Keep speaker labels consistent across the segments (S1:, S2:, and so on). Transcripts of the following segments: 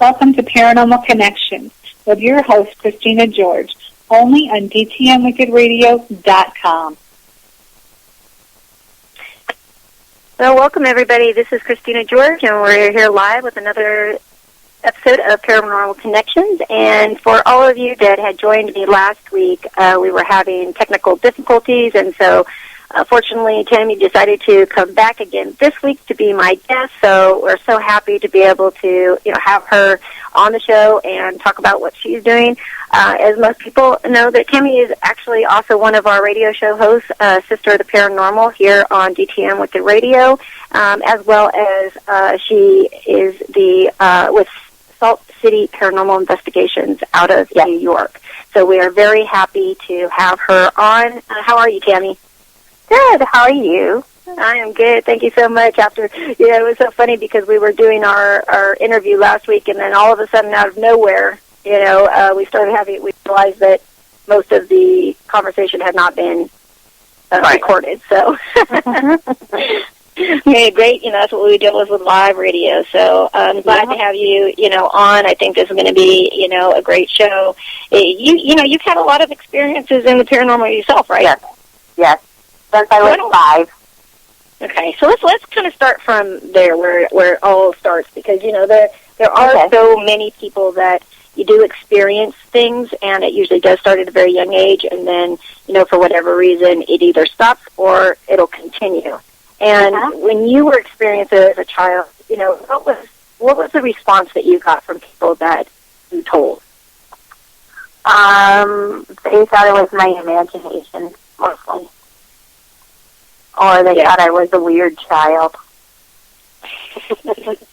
S1: Welcome to Paranormal Connections with your host, Christina George, only on DTMWickedRadio.com.
S2: Well, welcome, everybody. This is Christina George, and we're here live with another episode of Paranormal Connections. And for all of you that had joined me last week, we were having technical difficulties, and so fortunately, Tammy decided to come back again this week to be my guest. So we're so happy to be able to, have her on the show and talk about what she's doing. As most people know, that Tammy is actually also one of our radio show hosts, Sister of the Paranormal, here on DTM Wicked Radio, as well as she is with Salt City Paranormal Investigations out of New York. So we are very happy to have her on. How are you, Tammy?
S3: Good. How are you?
S2: I am good. Thank you so much. It was so funny because we were doing our interview last week, and then all of a sudden, out of nowhere, we realized that most of the conversation had not been recorded. So, okay, great. That's what we deal with live radio. So I'm glad to have you, on. I think this is going to be, a great show. You've had a lot of experiences in the paranormal yourself, right?
S3: Yes. Since I was 5.
S2: Okay, so let's kind of start from there, where it all starts, because there are so many people that you do experience things, and it usually does start at a very young age, and then for whatever reason it either stops or it'll continue. And when you were experiencing it as a child, what was the response that you got from people that you told?
S3: They thought it was my imagination mostly. Or they thought I was a weird child.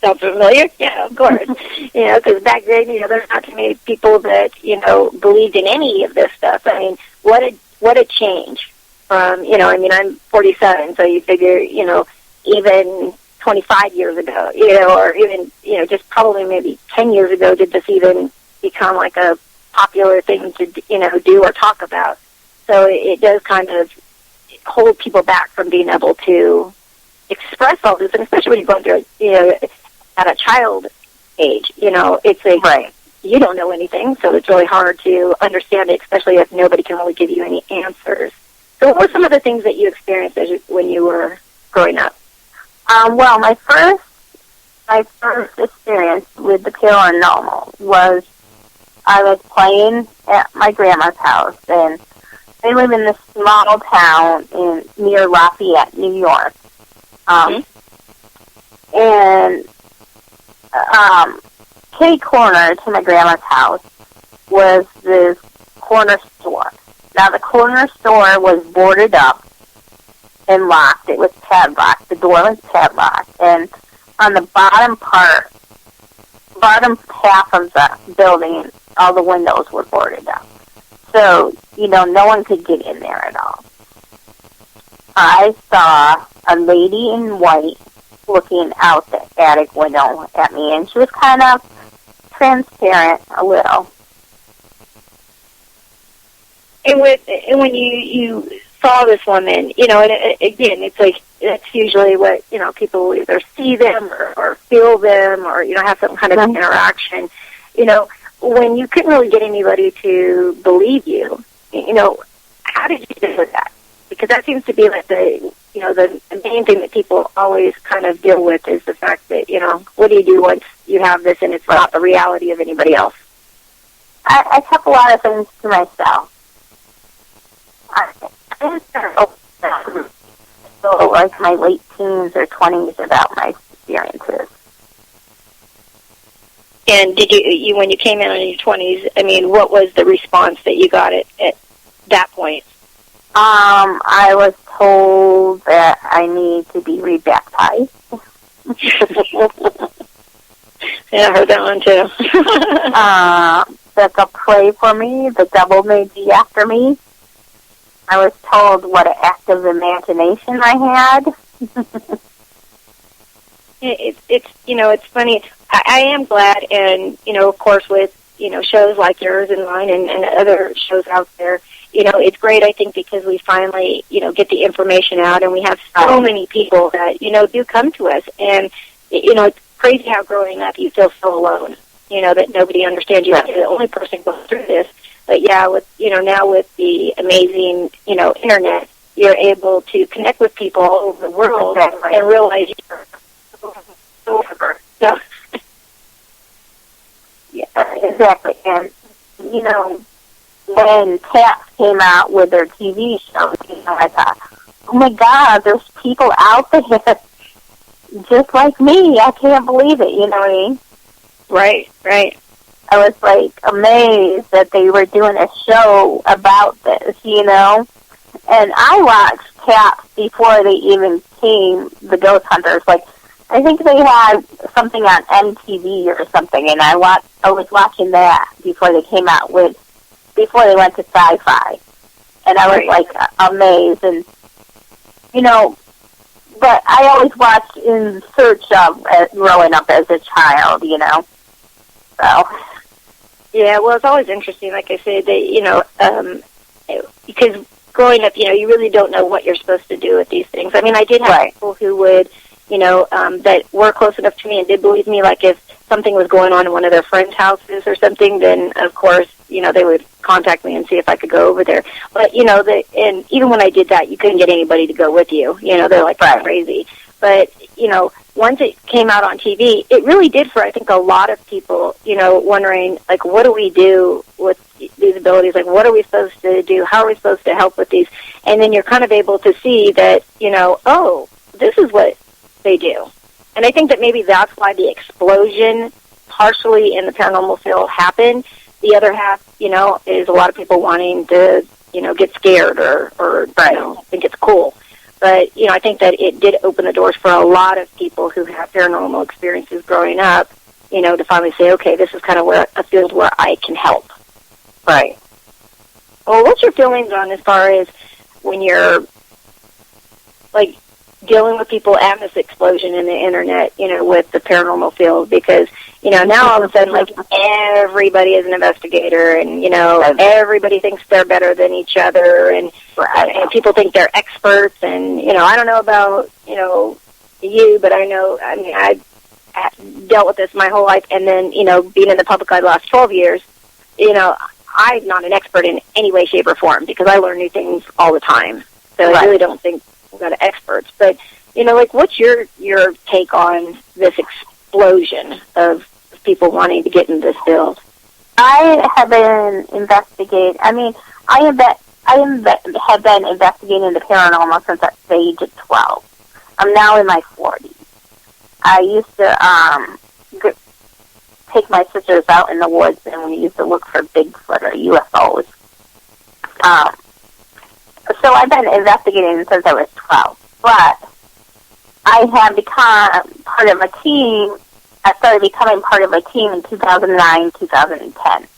S2: Sounds familiar? Yeah, of course. Because back then, there's not too many people that, believed in any of this stuff. I mean, what a change from, I'm 47, so you figure, even 25 years ago, or even, just probably maybe 10 years ago, did this even become like a popular thing to, do or talk about. So it does kind of hold people back from being able to express all this, and especially when you're going through, at a child age, it's like, you don't know anything, so it's really hard to understand it, especially if nobody can really give you any answers. So what were some of the things that you experienced when you were growing up?
S3: Well, my first experience with the paranormal was I was playing at my grandma's house, and they live in this small town near Lafayette, New York. And kitty corner to my grandma's house was this corner store. Now, the corner store was boarded up and locked. It was padlocked. The door was padlocked. And on the bottom half of the building, all the windows were boarded up. So, no one could get in there at all. I saw a lady in white looking out the attic window at me, and she was kind of transparent a little.
S2: And when you saw this woman, and again, it's like, that's usually what, people either see them or feel them or, have some kind of interaction. When you couldn't really get anybody to believe you, how did you deal with that? Because that seems to be like the main thing that people always kind of deal with is the fact that, what do you do once you have this and it's not the reality of anybody else?
S3: I kept a lot of things to myself. I didn't start so like my late teens or 20s about my experiences.
S2: And did you when you came in your 20s, I mean, what was the response that you got at that point?
S3: I was told that I need to be rebaptized.
S2: Yeah, I heard that one too.
S3: That they'll pray for me, the devil may be after me. I was told what an active imagination I had.
S2: It's funny. I am glad, and of course, with shows like yours and mine and other shows out there, it's great. I think because we finally get the information out, and we have so many people that do come to us, and it's crazy how growing up you feel so alone. that nobody understands. You're the only person going through this. But yeah, with now with the amazing internet, you're able to connect with people all over the world and realize you're over. So
S3: yeah, exactly. And when P.P.R.S came out with their TV show, I thought, oh my God, there's people out there just like me. I can't believe it. You know what I mean?
S2: Right.
S3: I was amazed that they were doing a show about this, And I watched P.P.R.S before they even came, the Ghost Hunters. I think they had something on MTV or something, and I was watching that before they before they went to Sci-Fi. And I was amazed, and but I always watched in search of growing up as a child, So.
S2: Yeah, well, it's always interesting, like I said, that, because growing up, you really don't know what you're supposed to do with these things. I mean, I did have people who would, that were close enough to me and did believe me, like if something was going on in one of their friends' houses or something, then, of course, they would contact me and see if I could go over there. But, and even when I did that, you couldn't get anybody to go with you. They're like crazy. But, once it came out on TV, it really did for, I think, a lot of people, wondering, what do we do with these abilities? What are we supposed to do? How are we supposed to help with these? And then you're kind of able to see that, oh, this is what they do. And I think that maybe that's why the explosion partially in the paranormal field happened. The other half, is a lot of people wanting to, get scared or think it's cool. But, I think that it did open the doors for a lot of people who have paranormal experiences growing up, to finally say, okay, this is kind of a field where I can help.
S3: Right.
S2: Well, what's your feelings on as far as when you're, dealing with people and this explosion in the internet, with the paranormal field? Because, now all of a sudden, everybody is an investigator and, everybody thinks they're better than each other and people think they're experts and, I don't know about, you, but I've dealt with this my whole life and then, being in the public eye the last 12 years, I'm not an expert in any way, shape, or form because I learn new things all the time. So I really don't think we've got experts. But, what's your take on this explosion of people wanting to get in this field?
S3: I have been investigating. I have been investigating the paranormal since the age of 12. I'm now in my 40s. I used to take my sisters out in the woods, and we used to look for Bigfoot or UFOs. So I've been investigating since I was 12. But I have become part of a team. I started becoming part of a team in 2009, 2010.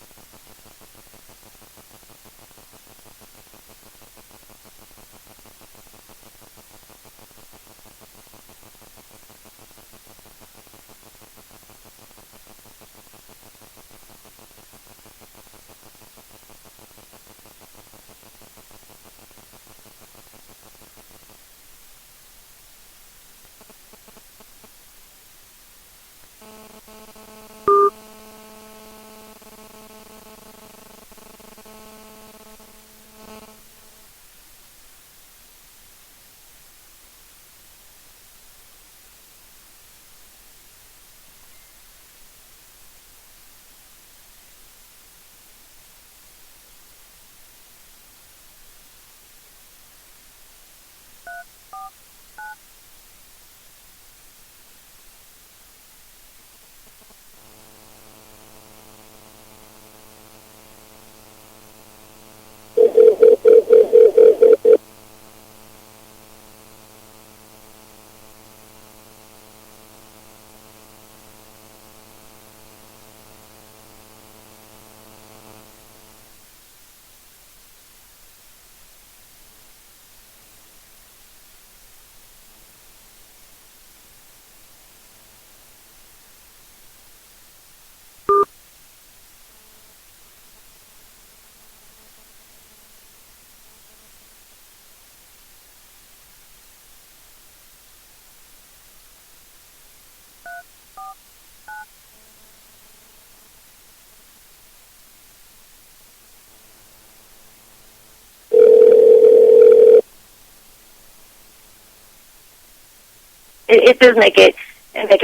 S2: it does make it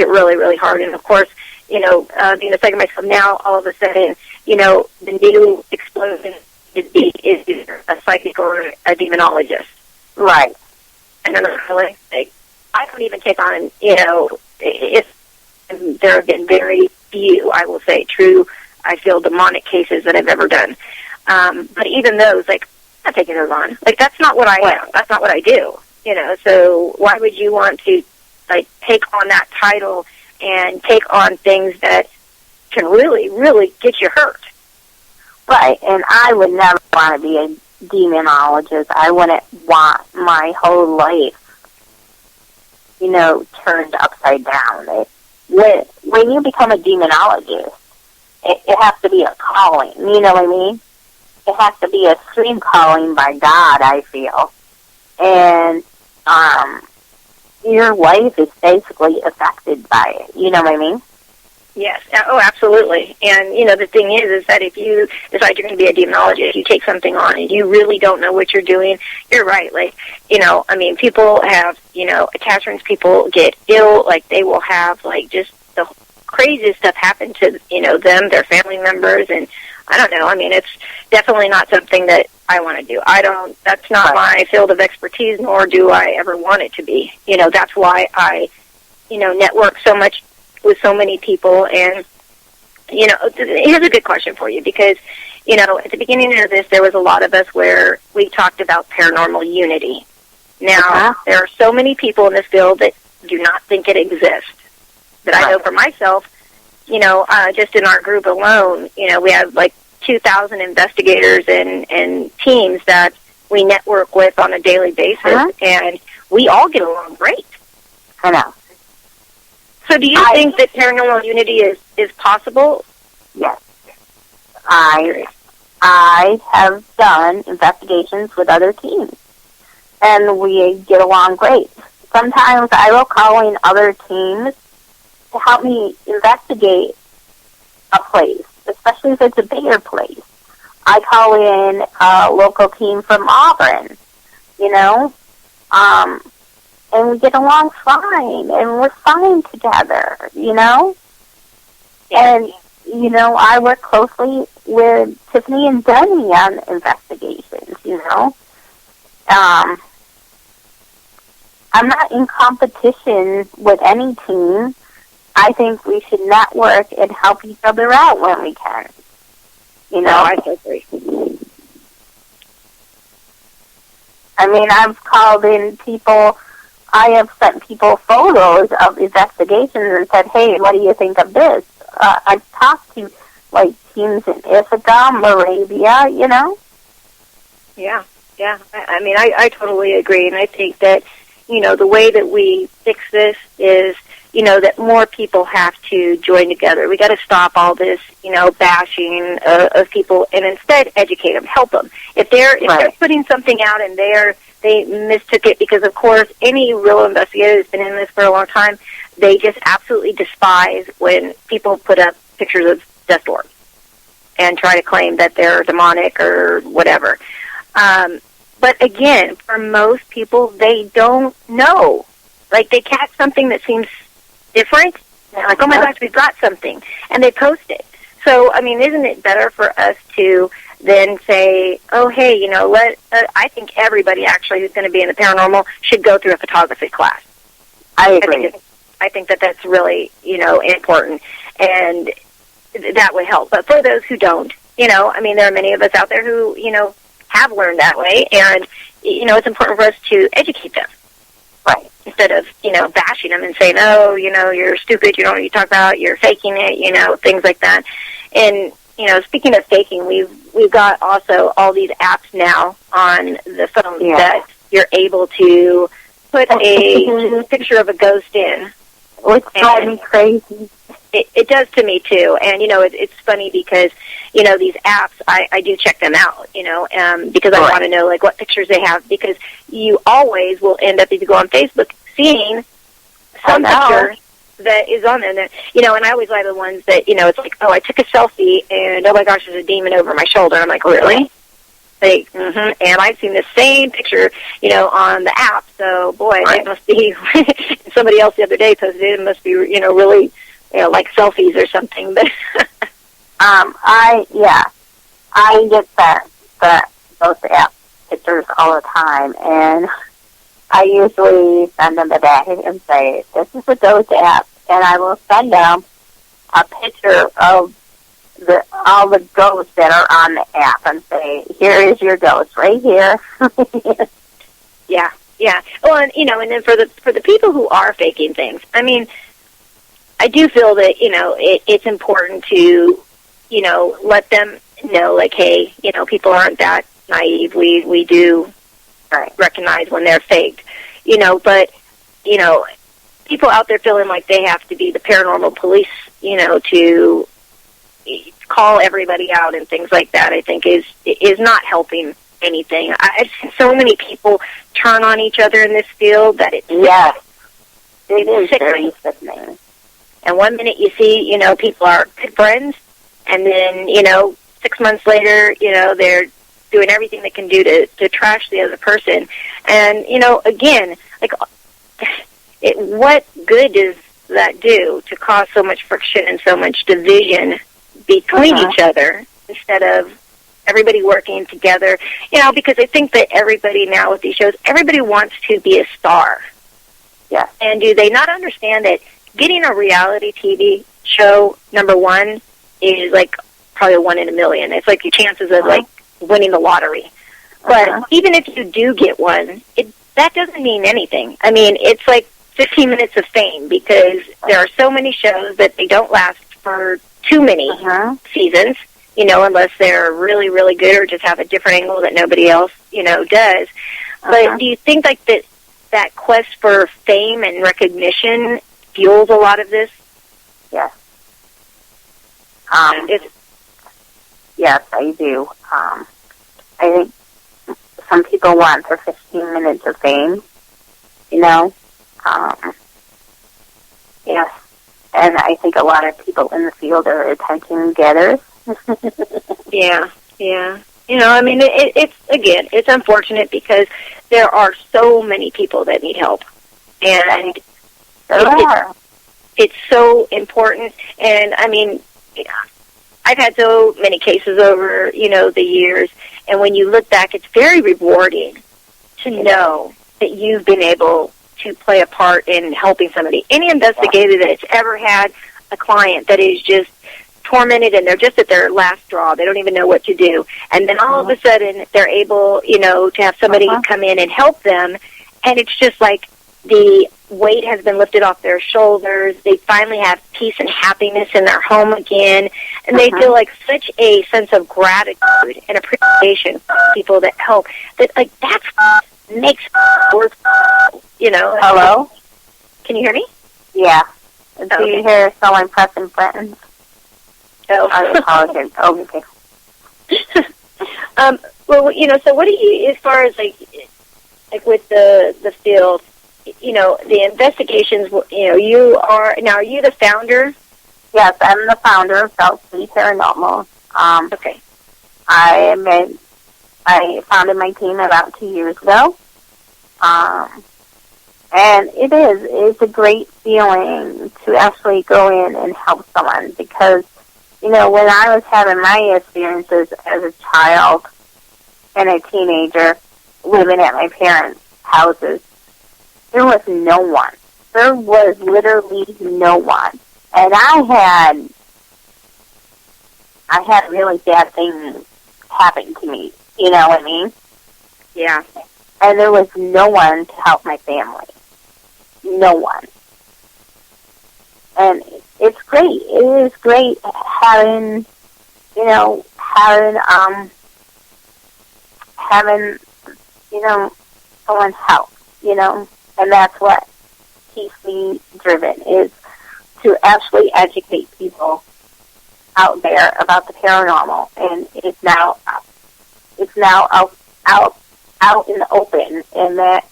S2: really, really hard. And of course, being a psychic myself now, all of a sudden, the new explosion is either a psychic or a demonologist.
S3: Right.
S2: And then really, I don't even take on, there have been very few, I will say, true, I feel, demonic cases that I've ever done. But even those, I'm not taking those on. That's not what I am. That's not what I do. So why would you want to, take on that title and take on things that can really, really get you hurt?
S3: Right, and I would never want to be a demonologist. I wouldn't want my whole life, turned upside down. When you become a demonologist, it has to be a calling, you know what I mean? It has to be a extreme calling by God, I feel. And your life is basically affected by it, you know what I mean?
S2: Yes. Oh, absolutely. And, the thing is that if you decide you're going to be a demonologist, you take something on and you really don't know what you're doing, you're right. People have, attachments, people get ill, they will have, just the craziest stuff happen to, them, their family members, and I don't know. It's definitely not something that I want to do. That's not my field of expertise, nor do I ever want it to be. That's why I, network so much with so many people. And, here's a good question for you, because, at the beginning of this, there was a lot of us where we talked about paranormal unity. Now, there are so many people in this field that do not think it exists. But I know for myself, just in our group alone, we have 2,000 investigators and teams that we network with on a daily basis, and we all get along great.
S3: I know.
S2: So do you think that paranormal unity is possible?
S3: Yes. I have done investigations with other teams, and we get along great. Sometimes I will call in other teams to help me investigate a place, especially if it's a bigger place. I call in a local team from Auburn, and we get along fine, and we're fine together, Yeah. And, I work closely with Tiffany and Denny on investigations, I'm not in competition with any team. I think we should network and help each other out when we can.
S2: I agree.
S3: I've called in people, I have sent people photos of investigations and said, hey, what do you think of this? I've talked to, teams in Ithaca, Moravia,
S2: Yeah. I totally agree, and I think that, the way that we fix this is, that more people have to join together. We got to stop all this, bashing of people, and instead educate them, help them. If they're putting something out and they mistook it, because of course any real investigator who's been in this for a long time, they just absolutely despise when people put up pictures of death orbs and try to claim that they're demonic or whatever. But again, for most people, they don't know. They catch something that seems different, and oh my gosh, we got something, and they post it. So, isn't it better for us to then say, oh, hey, I think everybody actually who's going to be in the paranormal should go through a photography class.
S3: I agree.
S2: I think that that's really, important, and that would help. But for those who don't, there are many of us out there who, have learned that way, and, it's important for us to educate them.
S3: Right.
S2: Instead of, bashing them and saying, oh, you're stupid, you don't know what you talk about, you're faking it, things like that. And, speaking of faking, we've got also all these apps now on the phone that you're able to put a picture of a ghost in.
S3: Which drives me crazy.
S2: It does to me, too. And, it's funny because, these apps, I do check them out, because I want to know, what pictures they have. Because you always will end up, if you go on Facebook, seeing some picture that is on there. That, and I always like the ones that, it's like, oh, I took a selfie, and, oh, my gosh, there's a demon over my shoulder. I'm like, really? Like, and I've seen the same picture, on the app. So, boy, it must be, somebody else the other day posted it. It must be, really, like selfies or something. But
S3: I get those app pictures all the time, and I usually send them back and say, this is a ghost app, and I will send them a picture of all the ghosts that are on the app and say, here is your ghost right here.
S2: Yeah. Well, and and then for the people who are faking things, I mean, I do feel that it's important to let them know, like, hey, people aren't that naive. We do recognize when they're faked, but people out there feeling like they have to be the paranormal police, to call everybody out and things like that, I think is not helping anything. I've seen so many people turn on each other in this field that it is very sickening. And one minute you see, people are good friends, and then, 6 months later, they're doing everything they can do to trash the other person. And, again, like, what good does that do to cause so much friction and so much division between each other instead of everybody working together? Because I think that everybody now with these shows, everybody wants to be a star.
S3: Yeah.
S2: And do they not understand that getting a reality TV show, number one, is like probably 1 in a million. It's like your chances of like winning the lottery. But even if you do get one, that doesn't mean anything. I mean, it's like 15 minutes of fame, because there are so many shows that they don't last for too many seasons, unless they're really, really good or just have a different angle that nobody else, does. But do you think like that quest for fame and recognition fuels a lot of this?
S3: Yes. Yes, I do. I think some people want their 15 minutes of fame, Yes. And I think a lot of people in the field are attention getters.
S2: Yeah. I mean, it's unfortunate because there are so many people that need help. And it's so important. And, I mean, I've had so many cases over, the years. And when you look back, it's very rewarding to know that you've been able to play a part in helping somebody. Any investigator that's ever had a client that is just tormented and they're just at their last straw, they don't even know what to do, and then all of a sudden they're able, to have somebody come in and help them, and it's just like the weight has been lifted off their shoulders. They finally have peace and happiness in their home again, and they feel like such a sense of gratitude and appreciation for people that help. That, like, that's what makes it worth,
S3: Hello?
S2: Can you hear me?
S3: Yeah. Do you hear someone pressing buttons?
S2: Oh.
S3: I apologize. Okay.
S2: Well, so what do you, as far as like with the field, the investigations, are you the founder?
S3: Yes, I'm the founder of South Sea Paranormal.
S2: Okay.
S3: I founded my team about 2 years ago. And it's a great feeling to actually go in and help someone, because, when I was having my experiences as a child and a teenager living at my parents' houses, there was no one. There was literally no one. And I had really bad things happen to me, you know what I mean?
S2: Yeah.
S3: And there was no one to help my family. No one. And it's great. It is great having someone's help, and that's what keeps me driven, is to actually educate people out there about the paranormal. And it's now out in the open, and that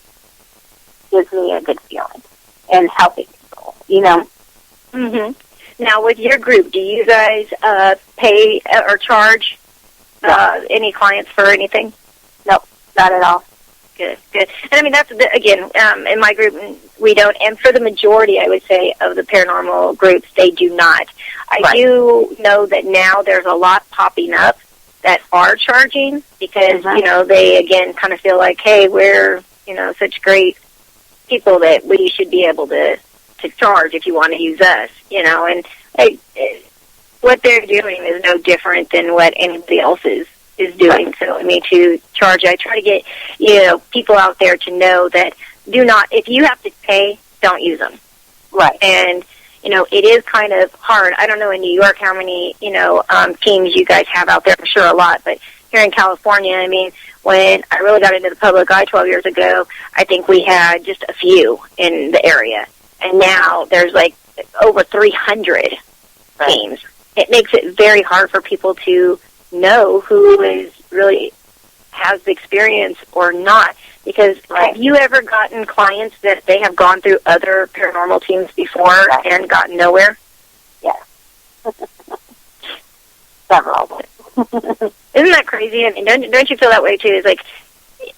S3: gives me a good feeling, and helping people,
S2: Now, with your group, do you guys pay or charge any clients for anything?
S3: Nope, not at all.
S2: Good, good. And I mean, that's, again, in my group, we don't, and for the majority, I would say, of the paranormal groups, they do not. I do know that now there's a lot popping up that are charging because, you know, they, again, kind of feel like, hey, we're, you know, such great people that we should be able to charge if you want to use us, you know, and what they're doing is no different than what anybody else is doing. So, I mean, to charge, I try to get, you know, people out there to know that do not, if you have to pay, don't use them.
S3: Right.
S2: And, you know, it is kind of hard. I don't know in New York how many, you know, teams you guys have out there. I'm sure a lot, but here in California, I mean, when I really got into the public eye 12 years ago, I think we had just a few in the area. And now there's like over 300 teams. It makes it very hard for people to know who is really has the experience or not. Because have you ever gotten clients that they have gone through other paranormal teams before and gotten nowhere?
S3: Yeah. Several.
S2: Isn't that crazy? I mean, don't you feel that way too? It's like,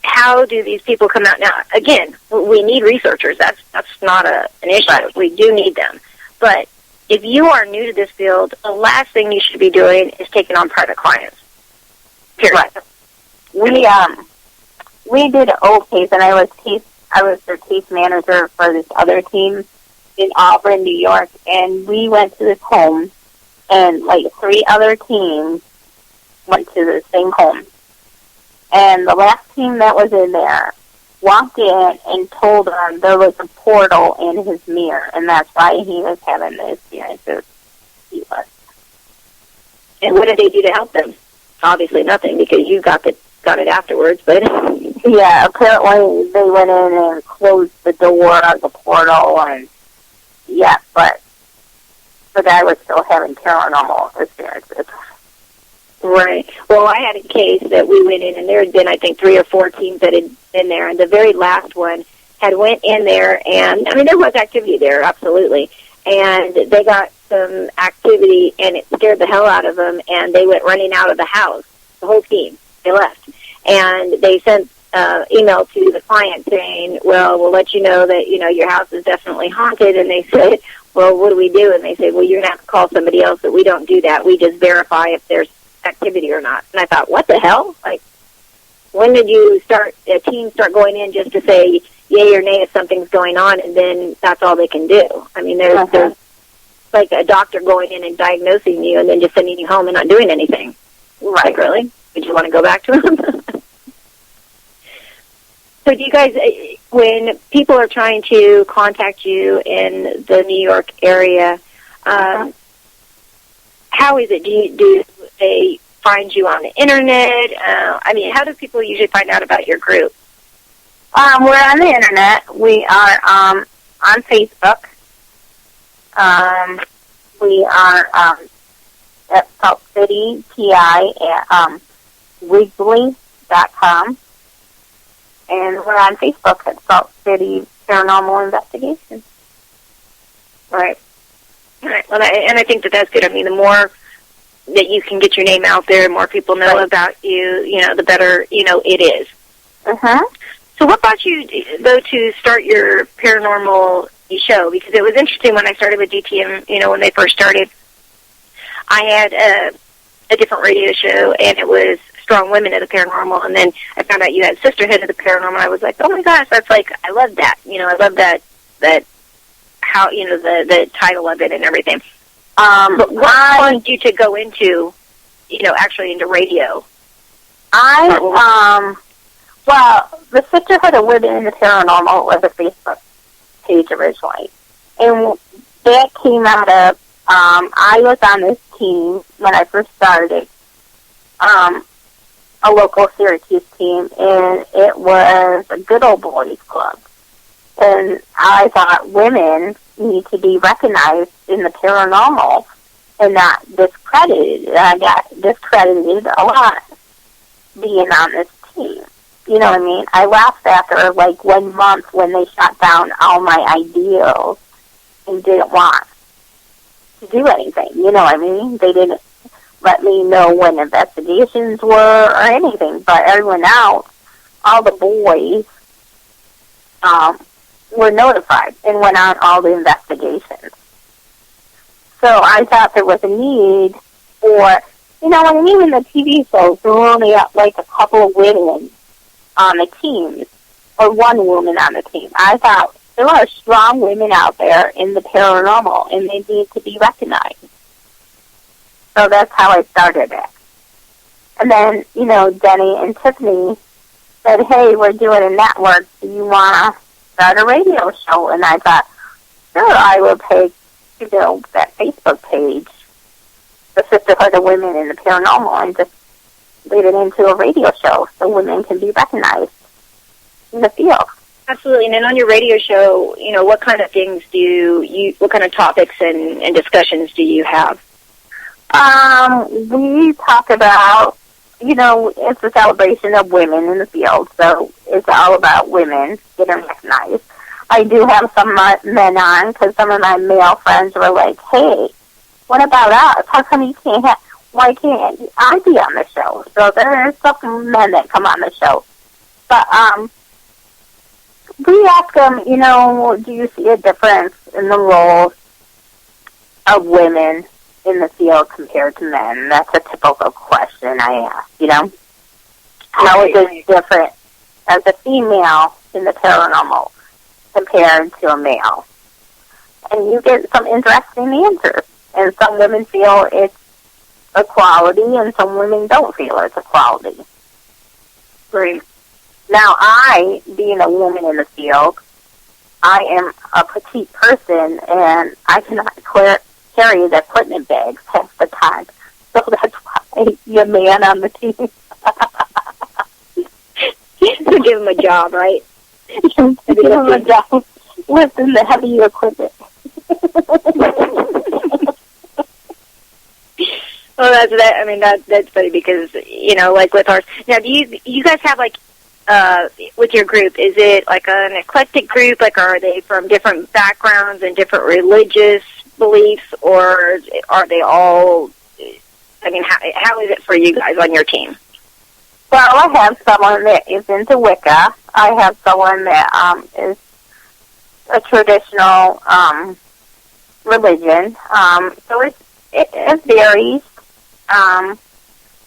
S2: how do these people come out? Now, again, we need researchers. That's not an issue. Right. We do need them. But if you are new to this field, the last thing you should be doing is taking on private clients. Period.
S3: Right. We did OPAs, and I was their case manager for this other team in Auburn, New York, and we went to this home, and like 3 other teams went to the same home. And the last team that was in there walked in and told them there was a portal in his mirror, and that's why he was having the experiences he was.
S2: And what did they do to help them? Obviously nothing, because you got it afterwards, but...
S3: Yeah, apparently they went in and closed the door of the portal, and but the guy was still having paranormal experiences.
S2: Right. Well, I had a case that we went in, and there had been, I think, 3 or 4 teams that had been there, and the very last one had went in there, and, I mean, there was activity there, absolutely, and they got some activity, and it scared the hell out of them, and they went running out of the house, the whole team. They left, and they sent email to the client saying, well, we'll let you know that, you know, your house is definitely haunted, and they said, well, what do we do? And they said, well, you're going to have to call somebody else, but we don't do that. We just verify if there's activity or not. And I thought, what the hell? Like, when did a team start going in just to say yay or nay if something's going on, and then that's all they can do? I mean, there's like a doctor going in and diagnosing you and then just sending you home and not doing anything.
S3: Right.
S2: Like, really? Would you want to go back to them? So do you guys, when people are trying to contact you in the New York area, how is it? Do they find you on the internet? I mean, how do people usually find out about your group?
S3: We're on the internet. We are on Facebook. We are at Salt City PI at Wiggly.com. And we're on Facebook at Salt City Paranormal Investigation.
S2: Right. Right. Well, and I think that that's good. I mean, the more that you can get your name out there, more people know about you, you know, the better, you know, it is. So what brought you, though, to start your paranormal show? Because it was interesting when I started with DTM, you know, when they first started. I had a different radio show, and it was Strong Women of the Paranormal, and then I found out you had Sisterhood of the Paranormal. I was like, oh my gosh, that's like, I love that. You know, I love that how, you know, the title of it and everything. But what caused you to go into, you know, actually into radio?
S3: Well, the Sisterhood of Women in the Paranormal was a Facebook page originally. And that came out of, I was on this team when I first started, a local Syracuse team, and it was a good old boys club. And I thought women need to be recognized in the paranormal and not discredited. And I got discredited a lot being on this team. You know what I mean? I left after like 1 month when they shut down all my ideals and didn't want to do anything. You know what I mean? They didn't let me know when investigations were or anything. But everyone else, all the boys, were notified and went on all the investigations. So I thought there was a need for, and even the TV shows, there were only like a couple of women on the team, or one woman on the team. I thought there are strong women out there in the paranormal, and they need to be recognized. So that's how I started it. And then, Denny and Tiffany said, hey, we're doing a network. Do you want to start a radio show? And I thought, sure, I will take, that Facebook page, the Sisterhood of Women in the Paranormal, and just lead it into a radio show so women can be recognized in the field.
S2: Absolutely. And then on your radio show, what kind of things what kind of topics and discussions do you have?
S3: We talk about, it's a celebration of women in the field, so it's all about women getting recognized. I do have some men on, because some of my male friends were like, hey, what about us? How come you can't why can't I be on the show? So there are some men that come on the show. But, we ask them, do you see a difference in the roles of women in the field compared to men? That's a typical question I ask, How is it different as a female in the paranormal compared to a male? And you get some interesting answers. And some women feel it's equality, and some women don't feel it's equality.
S2: Right.
S3: Now, I, being a woman in the field, I am a petite person, and I cannot carry the equipment bags half the time. So that's why you're a man on the team.
S2: You give him a job, right?
S3: Give him a job. Lifting the heavy equipment.
S2: Well, that's funny because, like with ours. Now, do you guys have, like, with your group, is it like an eclectic group? Like, are they from different backgrounds and different religious beliefs, or are they all, how is it for you guys on your team?
S3: Well, I have someone that is into Wicca. I have someone that is a traditional religion. So it varies. I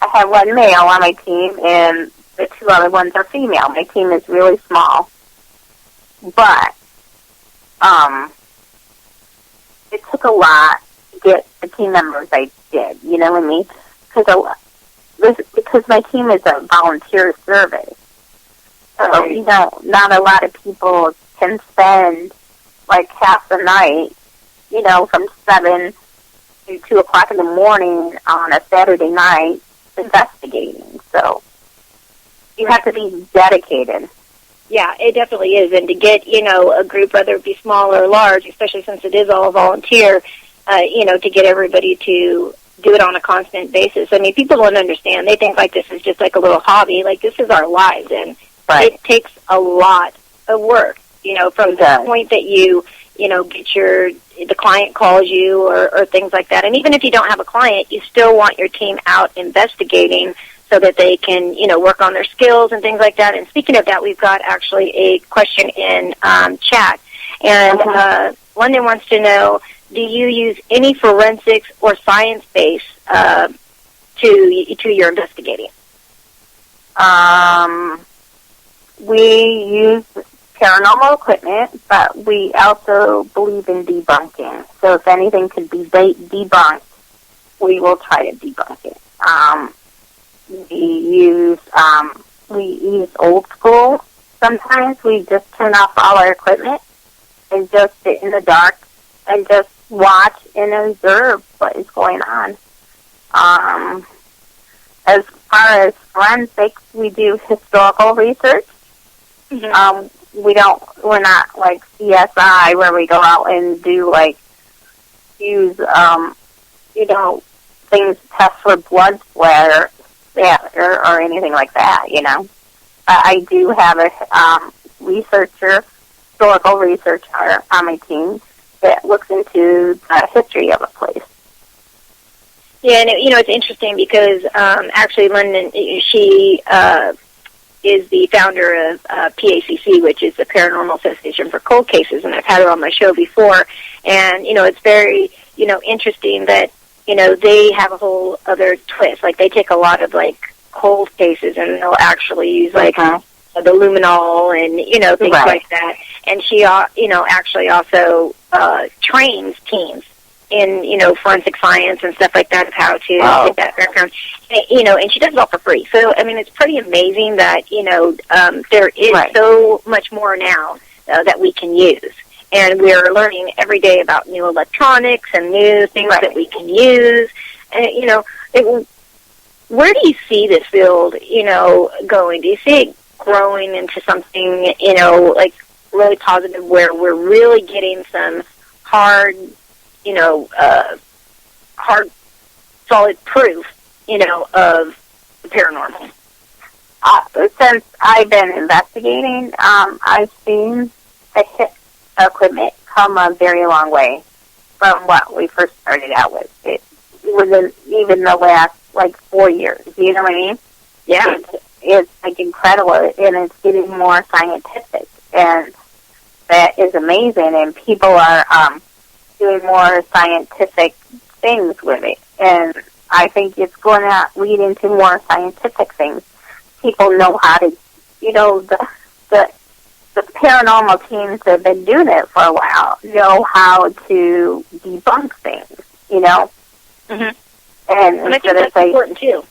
S3: have one male on my team, and the two other ones are female. My team is really small. But it took a lot to get the team members I did, you know what I mean? Because my team is a volunteer service. So, not a lot of people can spend like half the night, from 7 to 2 o'clock in the morning on a Saturday night investigating. So you have to be dedicated.
S2: Yeah, it definitely is. And to get, a group, whether it be small or large, especially since it is all volunteer, to get everybody to do it on a constant basis. People don't understand. They think like this is just like a little hobby. Like, this is our lives, and
S3: right.
S2: It takes a lot of work, from the point that you get the client calls you or things like that. And even if you don't have a client, you still want your team out investigating so that they can, work on their skills and things like that. And speaking of that, we've got actually a question in chat. And London wants to know, do you use any forensics or science base to your investigating?
S3: We use paranormal equipment, but we also believe in debunking. So if anything could be debunked, we will try to debunk it. We use old school. Sometimes we just turn off all our equipment and just sit in the dark and just watch and observe what is going on. As far as forensics, we do historical research. Mm-hmm. We're not like CSI where we go out and do use things to test for blood splatter or anything like that, I do have a historical researcher on my team that looks into the history of a place.
S2: Yeah, and it's interesting because actually London, she is the founder of PACC, which is the Paranormal Association for Cold Cases, and I've had her on my show before. And it's very interesting that they have a whole other twist. Like, they take a lot of cold cases, and they'll actually use the luminol and things like that. And she actually also trains teams in forensic science and stuff like that, of how to get that background. And she does it all for free. So I mean, it's pretty amazing that there is so much more now that we can use. And we're learning every day about new electronics and new things that we can use. And, where do you see this field, going? Do you see it growing into something, really positive, where we're really getting some hard, hard, solid proof, of the paranormal?
S3: Since I've been investigating, I've seen the HIT equipment come a very long way from what we first started out with. It was even the last 4 years. You know what I mean?
S2: Yeah.
S3: It's incredible, and it's getting more scientific, and that is amazing. And people are doing more scientific things with it, and I think it's going to lead into more scientific things. People know how to, the paranormal teams that have been doing it for a while know how to debunk things,
S2: Mm-hmm. And I think that's important, too,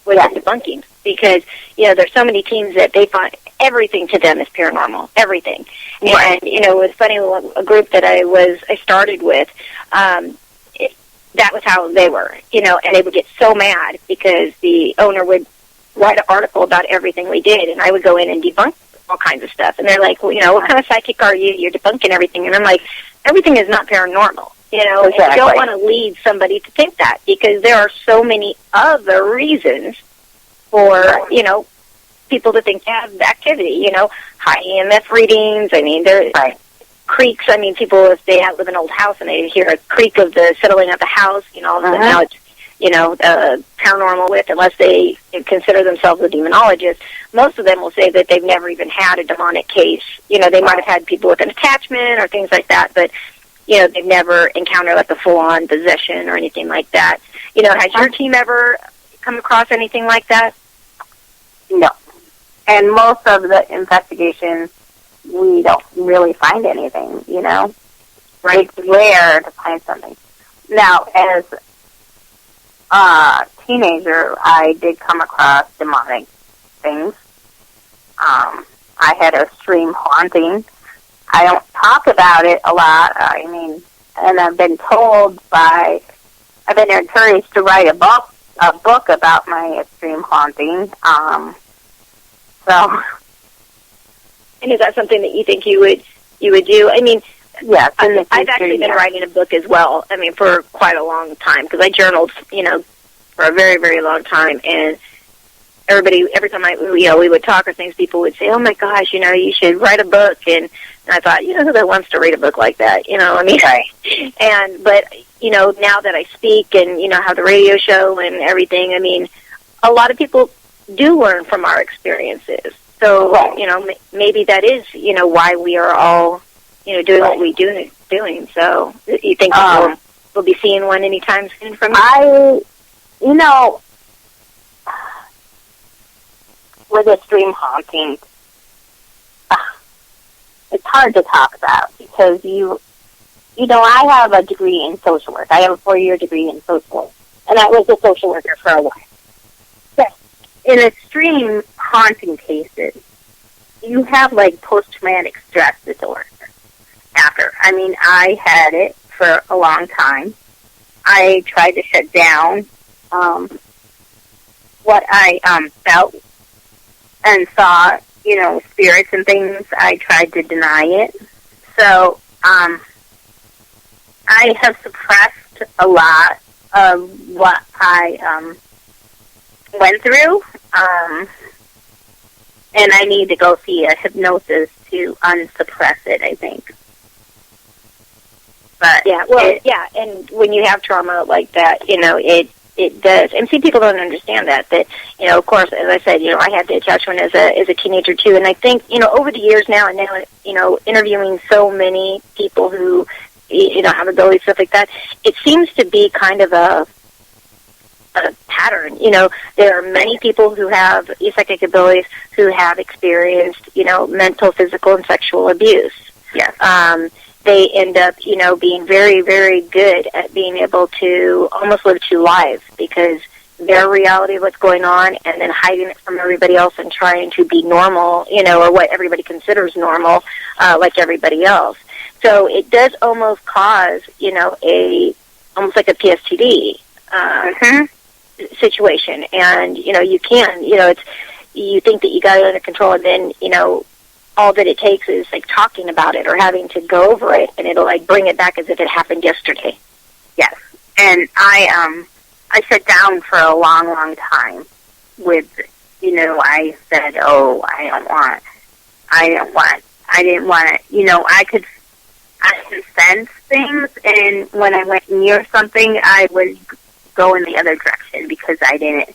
S2: with the debunking, because, there's so many teams that they find everything to them is paranormal, everything.
S3: Right.
S2: And, it was funny, a group that I started with, that was how they were, and they would get so mad because the owner would write an article about everything we did, and I would go in and debunk all kinds of stuff. And they're like, well, what kind of psychic are you? You're debunking everything. And I'm like, everything is not paranormal.
S3: Exactly.
S2: You don't want to lead somebody to think that, because there are so many other reasons for, people to think they have activity, high EMF readings. I mean, there creaks. I mean, people, if they live in an old house and they hear a creak of the settling of the house, now it's, paranormal with, unless they consider themselves a demonologist. Most of them will say that they've never even had a demonic case. They might have had people with an attachment or things like that, but they've never encountered a full-on possession or anything like that. Has your team ever come across anything like that?
S3: No. And most of the investigations, we don't really find anything,
S2: Right.
S3: It's rare to find something. Now, as a teenager, I did come across demonic things. I had a stream haunting. I don't talk about it a lot. I mean, and I've been encouraged to write a book about my extreme haunting.
S2: And is that something that you think you would do? I mean,
S3: yes.
S2: I've actually been writing a book as well. I mean, for quite a long time, because I journaled, for a very, very long time, and everybody, every time we would talk or things, people would say, "Oh my gosh, you should write a book." And I thought, who that wants to read a book like that? I mean, but now that I speak and have the radio show and everything, I mean, a lot of people do learn from our experiences. So maybe that is why we are all doing what we doing. So you think we'll be seeing one anytime soon from you?
S3: With extreme haunting, it's hard to talk about, because I have a degree in social work. I have a 4-year degree in social work, and I was a social worker for a while. But in extreme haunting cases, you have post-traumatic stress disorder after. I mean, I had it for a long time. I tried to shut down what I felt and saw, spirits and things. I tried to deny it. So I have suppressed a lot of what I went through, and I need to go see a hypnosis to unsuppress it, I think. But
S2: and when you have trauma like that, it it does. And see, people don't understand that, of course, as I said, I had the attachment as a teenager too. And I think, over the years now, and now, interviewing so many people who, have abilities, stuff like that, it seems to be kind of a pattern. There are many people who have psychic abilities who have experienced, mental, physical, and sexual abuse.
S3: Yes.
S2: They end up, being very, very good at being able to almost live two lives, because their reality of what's going on and then hiding it from everybody else and trying to be normal, or what everybody considers normal, like everybody else. So it does almost cause, almost like a PSTD situation. And, you can, you think that you got it under control, and then, all that it takes is like talking about it or having to go over it, and it'll like bring it back as if it happened yesterday.
S3: Yes. And I sat down for a long, long time with, I said, I didn't want it. I could sense things, and when I went near something, I would go in the other direction because I didn't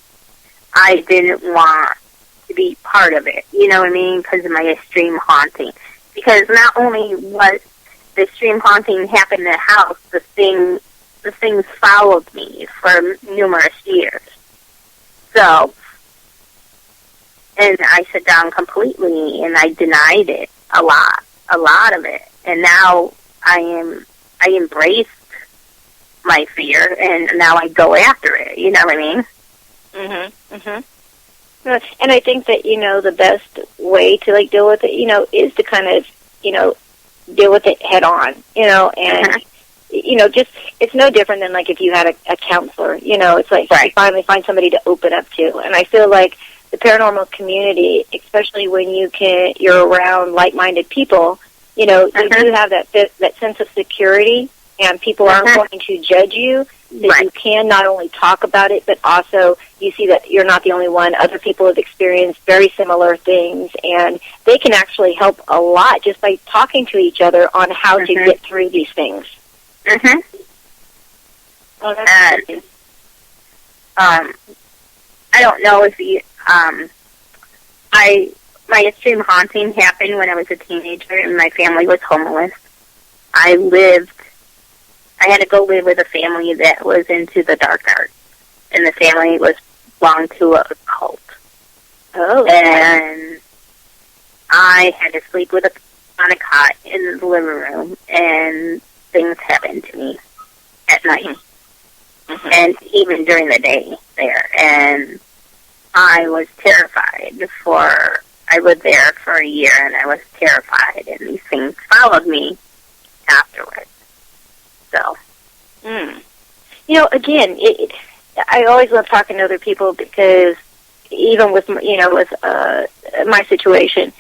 S3: want to be part of it, you know what I mean, because of my extreme haunting. Because not only was the extreme haunting happened in the house, the things followed me for numerous years. So, and I sat down completely, and I denied it a lot of it. And now I embraced my fear, and now I go after it, you know what I mean?
S2: And I think that, the best way to, like, deal with it, is to kind of, deal with it head on, and, just, it's no different than, like, if you had a counselor, it's like you finally find somebody to open up to. And I feel like the paranormal community, especially when you're around like-minded people, you do have that sense of security, and people aren't going to judge you. That you can not only talk about it, but also you see that you're not the only one. Other people have experienced very similar things, and they can actually help a lot just by talking to each other on how to get through these things. Oh, that's
S3: I don't know if you, my extreme haunting happened when I was a teenager and my family was homeless. I had to go live with a family that was into the dark arts, and the family belonged to a cult.
S2: Oh.
S3: And I had to sleep on a cot in the living room, and things happened to me at night, and even during the day there. And I was terrified I lived there for a year, and I was terrified, and these things followed me afterwards. So,
S2: again, I always love talking to other people, because even with my situation,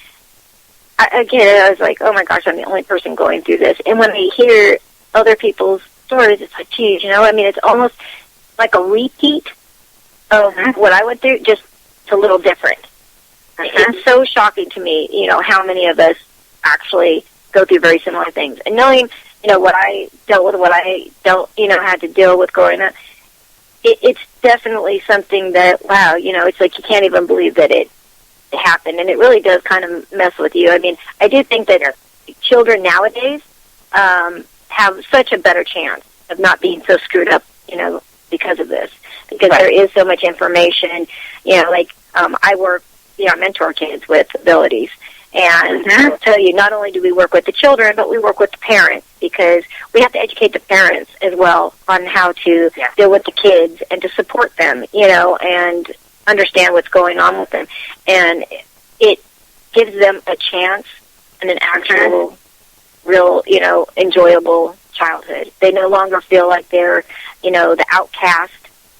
S2: I was like, oh my gosh, I'm the only person going through this. And when I hear other people's stories, it's like, geez, it's almost like a repeat of what I went through, just a little different. It's so shocking to me, how many of us actually go through very similar things. And knowing, what I dealt with, what I had to deal with growing up, it's definitely something that, wow, it's like you can't even believe that it happened. And it really does kind of mess with you. I mean, I do think that children nowadays have such a better chance of not being so screwed up, because of this. Because there is so much information, I mentor kids with abilities. And I'll tell you, not only do we work with the children, but we work with the parents, because we have to educate the parents as well on how to deal with the kids and to support them, and understand what's going on with them. And it gives them a chance and an actual, real, enjoyable childhood. They no longer feel like they're, the outcast.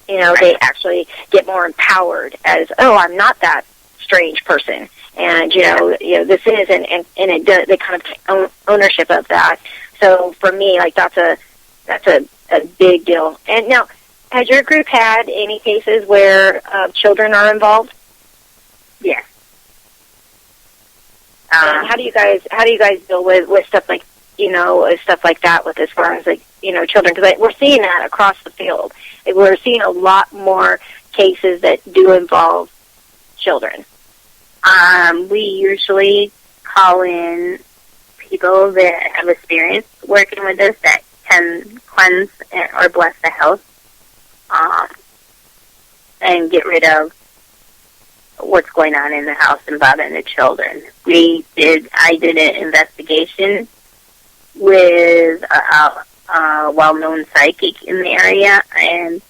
S2: They actually get more empowered as, oh, I'm not that strange person. And, this is, and it does, they kind of take ownership of that. So for me, like, that's a big deal. And now, has your group had any cases where children are involved?
S3: Yes.
S2: How do you guys deal with stuff like, stuff like that, with as far as, like, children, because we're seeing that across the field. We're seeing a lot more cases that do involve children.
S3: We usually call in people that have experience working with us that can cleanse or bless the house, and get rid of what's going on in the house involving the children. I did an investigation with a well-known psychic in the area, and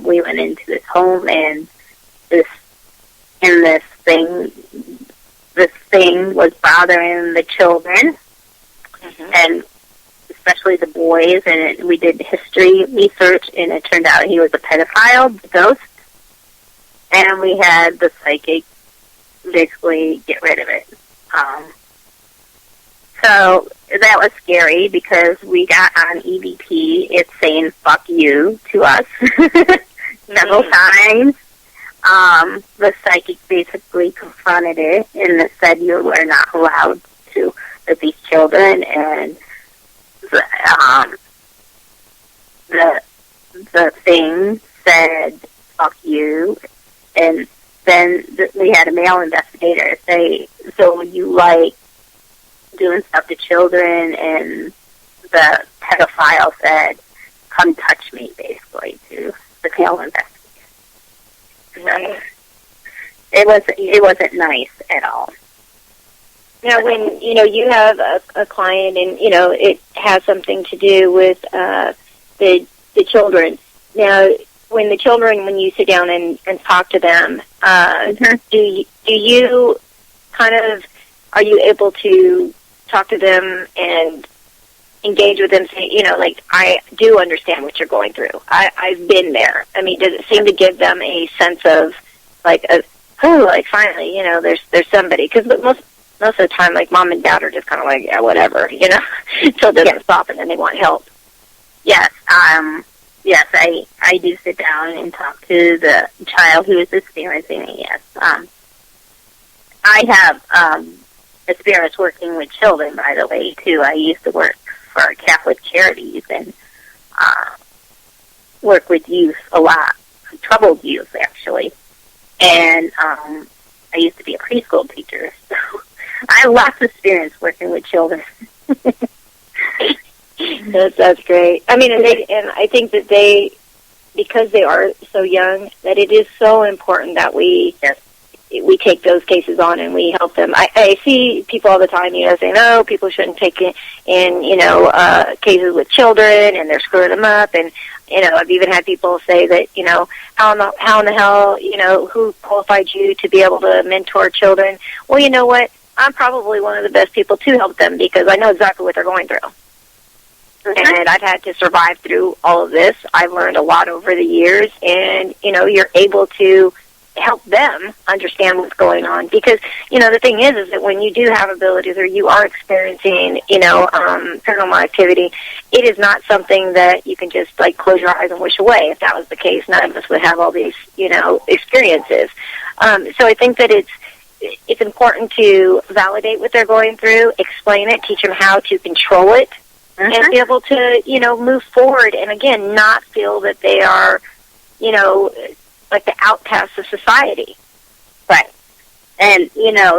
S3: we went into this home, and this thing was bothering the children, and especially the boys, and we did history research, and it turned out he was a pedophile, ghost, and we had the psychic basically get rid of it. So that was scary because we got on EVP, it's saying fuck you to us several times. The psychic basically confronted it and said you were not allowed to with these children, and the thing said fuck you, and then we had a male investigator say, so you like doing stuff to children, and the pedophile said, come touch me, basically, to the male investigator.
S2: Right.
S3: It wasn't nice at all.
S2: Now, when, you have a client and, it has something to do with the children. Now, when you sit down and talk to them, do you kind of, are you able to talk to them and engage with them, say, I do understand what you're going through. I've been there. I mean, does it seem to give them a sense of, finally, there's somebody? Because most of the time, mom and dad are just kind of like, yeah, whatever, until it doesn't stop and then they want help.
S3: Yes, yes, I do sit down and talk to the child who is experiencing it, yes. I have experience working with children, by the way, too. I used to work for Catholic Charities and work with youth a lot, troubled youth, actually. And I used to be a preschool teacher, so I have lots of experience working with children.
S2: That's great. I mean, and I think that because they are so young, that it is so important that we take those cases on and we help them. I see people all the time, saying, "Oh, people shouldn't take in cases with children, and they're screwing them up." And I've even had people say that, how in the hell, who qualified you to be able to mentor children? Well, you know what? I'm probably one of the best people to help them because I know exactly what they're going through. And I've had to survive through all of this. I've learned a lot over the years, and, you're able to help them understand what's going on. Because, the thing is that when you do have abilities or you are experiencing, paranormal activity, it is not something that you can just, close your eyes and wish away. If that was the case, none of us would have all these, experiences. So I think that it's important to validate what they're going through, explain it, teach them how to control it, and be able to, move forward and, again, not feel that they are, like the outcasts of society.
S3: Right. And,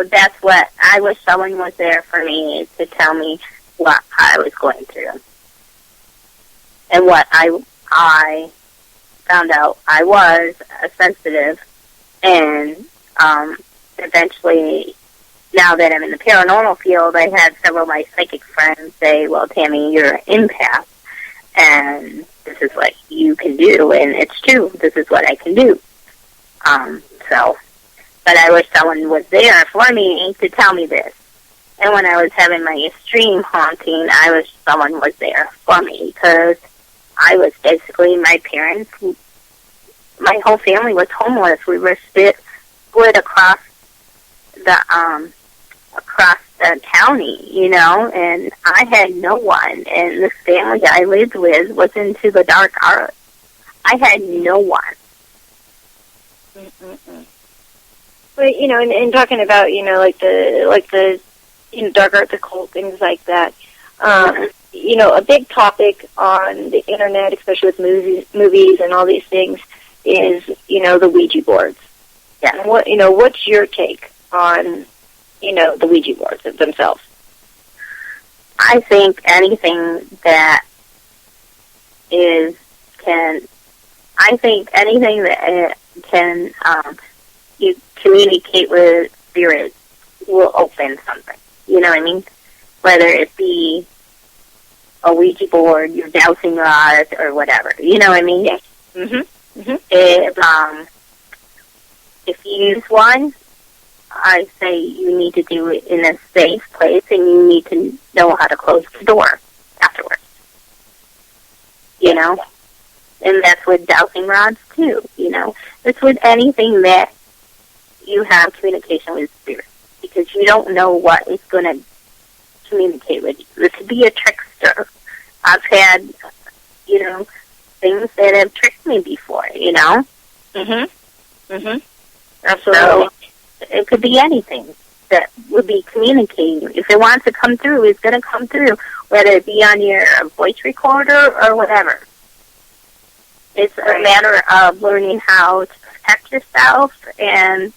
S3: that's what I wish someone was there for me to tell me what I was going through. And what I found out I was sensitive, and eventually, now that I'm in the paranormal field, I had several of my psychic friends say, well, Tammy, you're an empath, and this is what you can do, and it's true, this is what I can do. But I wish someone was there for me to tell me this. And when I was having my extreme haunting, I wish someone was there for me, because I was basically, my parents, my whole family was homeless. We were split across the county, and I had no one, and this family I lived with was into the dark arts. I had no one.
S2: But, and talking about, the dark arts, occult, things like that, A big topic on the internet, especially with movies and all these things, is, the Ouija boards.
S3: Yeah.
S2: And what's your take on, the Ouija boards themselves?
S3: I think anything that can you communicate with spirits will open something. You know what I mean? Whether it be a Ouija board, your dowsing rod, or whatever. You know what I mean?
S2: Yes. Mm-hmm. Mm-hmm.
S3: If you use one, I say you need to do it in a safe place, and you need to know how to close the door afterwards. You know? And that's with dowsing rods, too, It's with anything that you have communication with spirits, because you don't know what is going to communicate with you. It could be a trickster. I've had, things that have tricked me before,
S2: Mm-hmm. Mm-hmm. Absolutely.
S3: So it could be anything that would be communicating. If it wants to come through, it's going to come through, whether it be on your voice recorder or whatever. It's a matter of learning how to protect yourself and,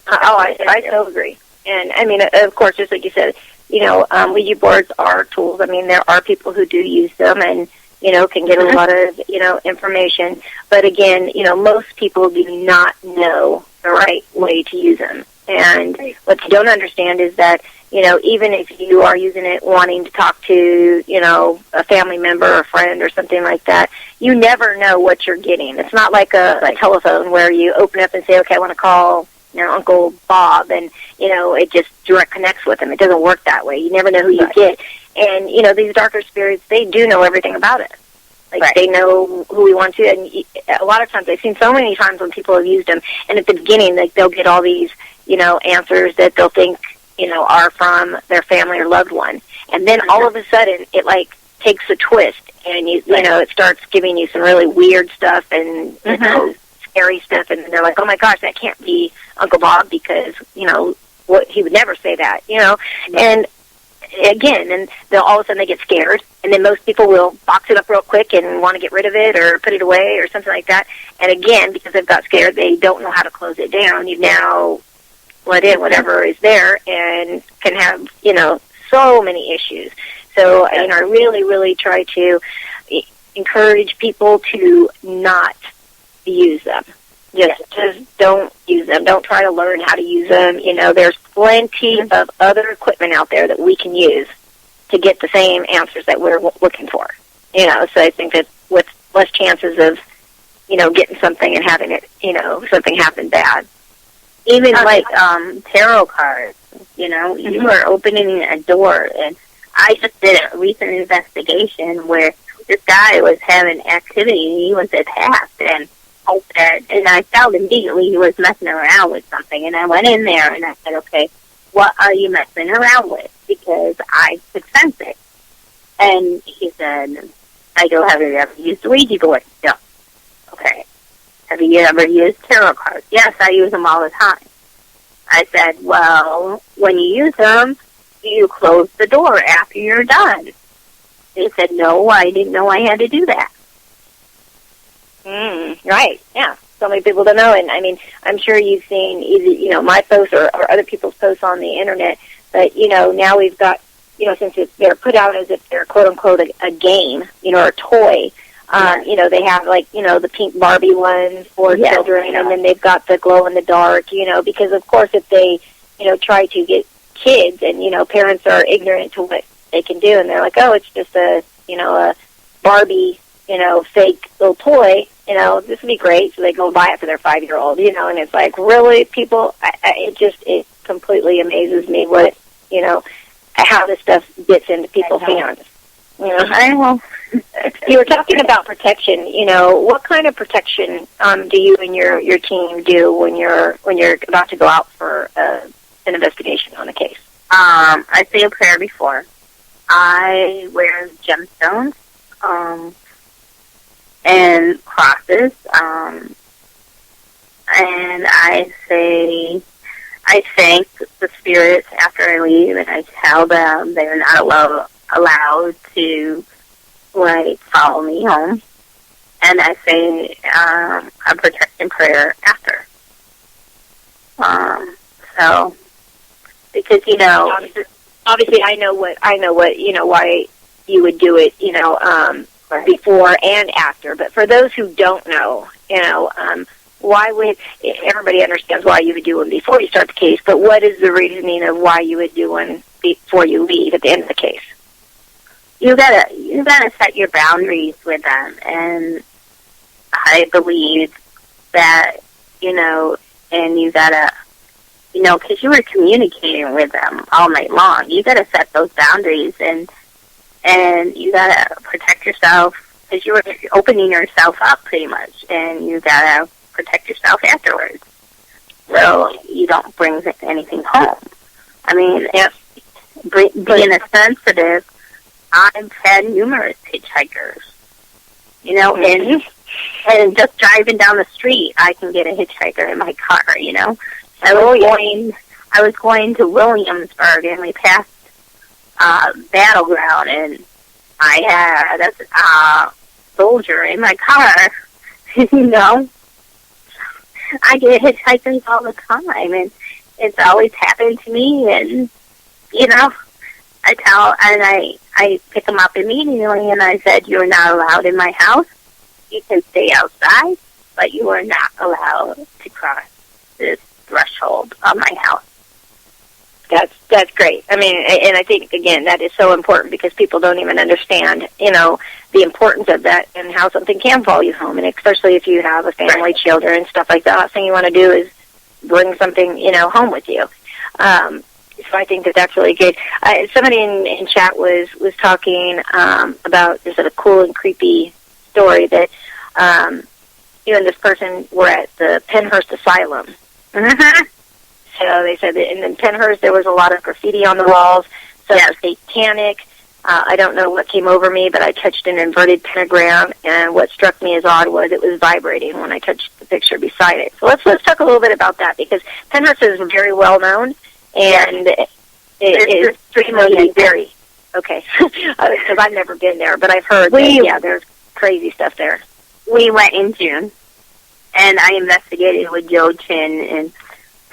S2: I so agree. And, of course, just like you said, Ouija boards are tools. There are people who do use them and, can get a lot of, information. But again, most people do not know the right way to use them. And what you don't understand is that, even if you are using it wanting to talk to, a family member or a friend or something like that, you never know what you're getting. It's not like a telephone where you open up and say, okay, I want to call, Uncle Bob, and, it just direct connects with him. It doesn't work that way. You never know who you get. And, these darker spirits, they do know everything about it. They know who we want to, and a lot of times, I've seen so many times when people have used them, and at the beginning, they'll get all these, answers that they'll think, are from their family or loved one. And then all of a sudden, it, takes a twist, and, it starts giving you some really weird stuff and, scary stuff, and they're like, oh, my gosh, that can't be Uncle Bob because, what he would never say that, And again, and they'll all of a sudden they get scared, and then most people will box it up real quick and want to get rid of it or put it away or something like that. And again, because they've got scared, they don't know how to close it down. You've now let in whatever is there and can have, so many issues. So, I really, really try to encourage people to not use them. Just don't use them. Don't try to learn how to use them. There's plenty of other equipment out there that we can use to get the same answers that we're looking for. So I think that with less chances of, getting something and having it, something happen bad.
S3: Even tarot cards, you are opening a door. And I just did a recent investigation where this guy was having activity, and he was attacked, and I felt immediately he was messing around with something. And I went in there and I said, okay, what are you messing around with? Because I could sense it. And he said, I go, have you ever used a Ouija board? No. Okay. Have you ever used tarot cards? Yes, I use them all the time. I said, well, when you use them, do you close the door after you're done? He said, no, I didn't know I had to do that.
S2: Right, yeah. So many people don't know, and I'm sure you've seen either, my posts or other people's posts on the internet, but, now we've got, since they're put out as if they're quote-unquote a game, or a toy, they have, the pink Barbie ones for children, and then they've got the glow-in-the-dark, because, of course, if they, try to get kids and, parents are ignorant to what they can do, and they're like, oh, it's just a Barbie, fake little toy, this would be great. So they go buy it for their 5-year-old, and it's like, really, people, it completely amazes me what, how this stuff gets into people's hands.
S3: I know.
S2: You were talking about protection, what kind of protection do you and your team do when you're about to go out for an investigation on a case?
S3: I say a prayer before. I wear gemstones, and crosses, and I thank the spirits after I leave, and I tell them they're not allowed to, like, follow me home. And I say a protection prayer after. So, because, you know,
S2: obviously I know what, you know, why you would do it, you know, before and after. But for those who don't know, you know, why would, everybody understands why you would do one before you start the case, but what is the reasoning of why you would do one before you leave at the end of the case?
S3: You gotta set your boundaries with them, and I believe that, you know, and you gotta, you know, because you were communicating with them all night long, you gotta set those boundaries, and you gotta protect yourself, because you were opening yourself up pretty much, and you gotta protect yourself afterwards, so you don't bring anything home. I mean, being a sensitive, I've had numerous hitchhikers, you know, and just driving down the street, I can get a hitchhiker in my car, you know. I was going to Williamsburg, and we passed Battleground, and I had a soldier in my car, you know. I get hitchhikers all the time, and it's always happened to me, and, you know, I pick them up immediately, and I said, you're not allowed in my house. You can stay outside, but you are not allowed to cross this threshold of my house.
S2: That's great. I mean, and I think, again, that is so important because people don't even understand, you know, the importance of that and how something can follow you home, and especially if you have a family, children, and stuff like that. The last thing you want to do is bring something, you know, home with you. So I think that that's really good. Somebody in chat was talking about this a cool and creepy story that you and this person were at the Pennhurst Asylum. So they said that in Pennhurst there was a lot of graffiti on the walls, so satanic. I don't know what came over me, but I touched an inverted pentagram, and what struck me as odd was it was vibrating when I touched the picture beside it. So let's talk a little bit about that, because Pennhurst is very well known, and it is extremely very okay. Because I've never been there, but I've heard that, there's crazy stuff there.
S3: We went in June, and I investigated with Joe Chin and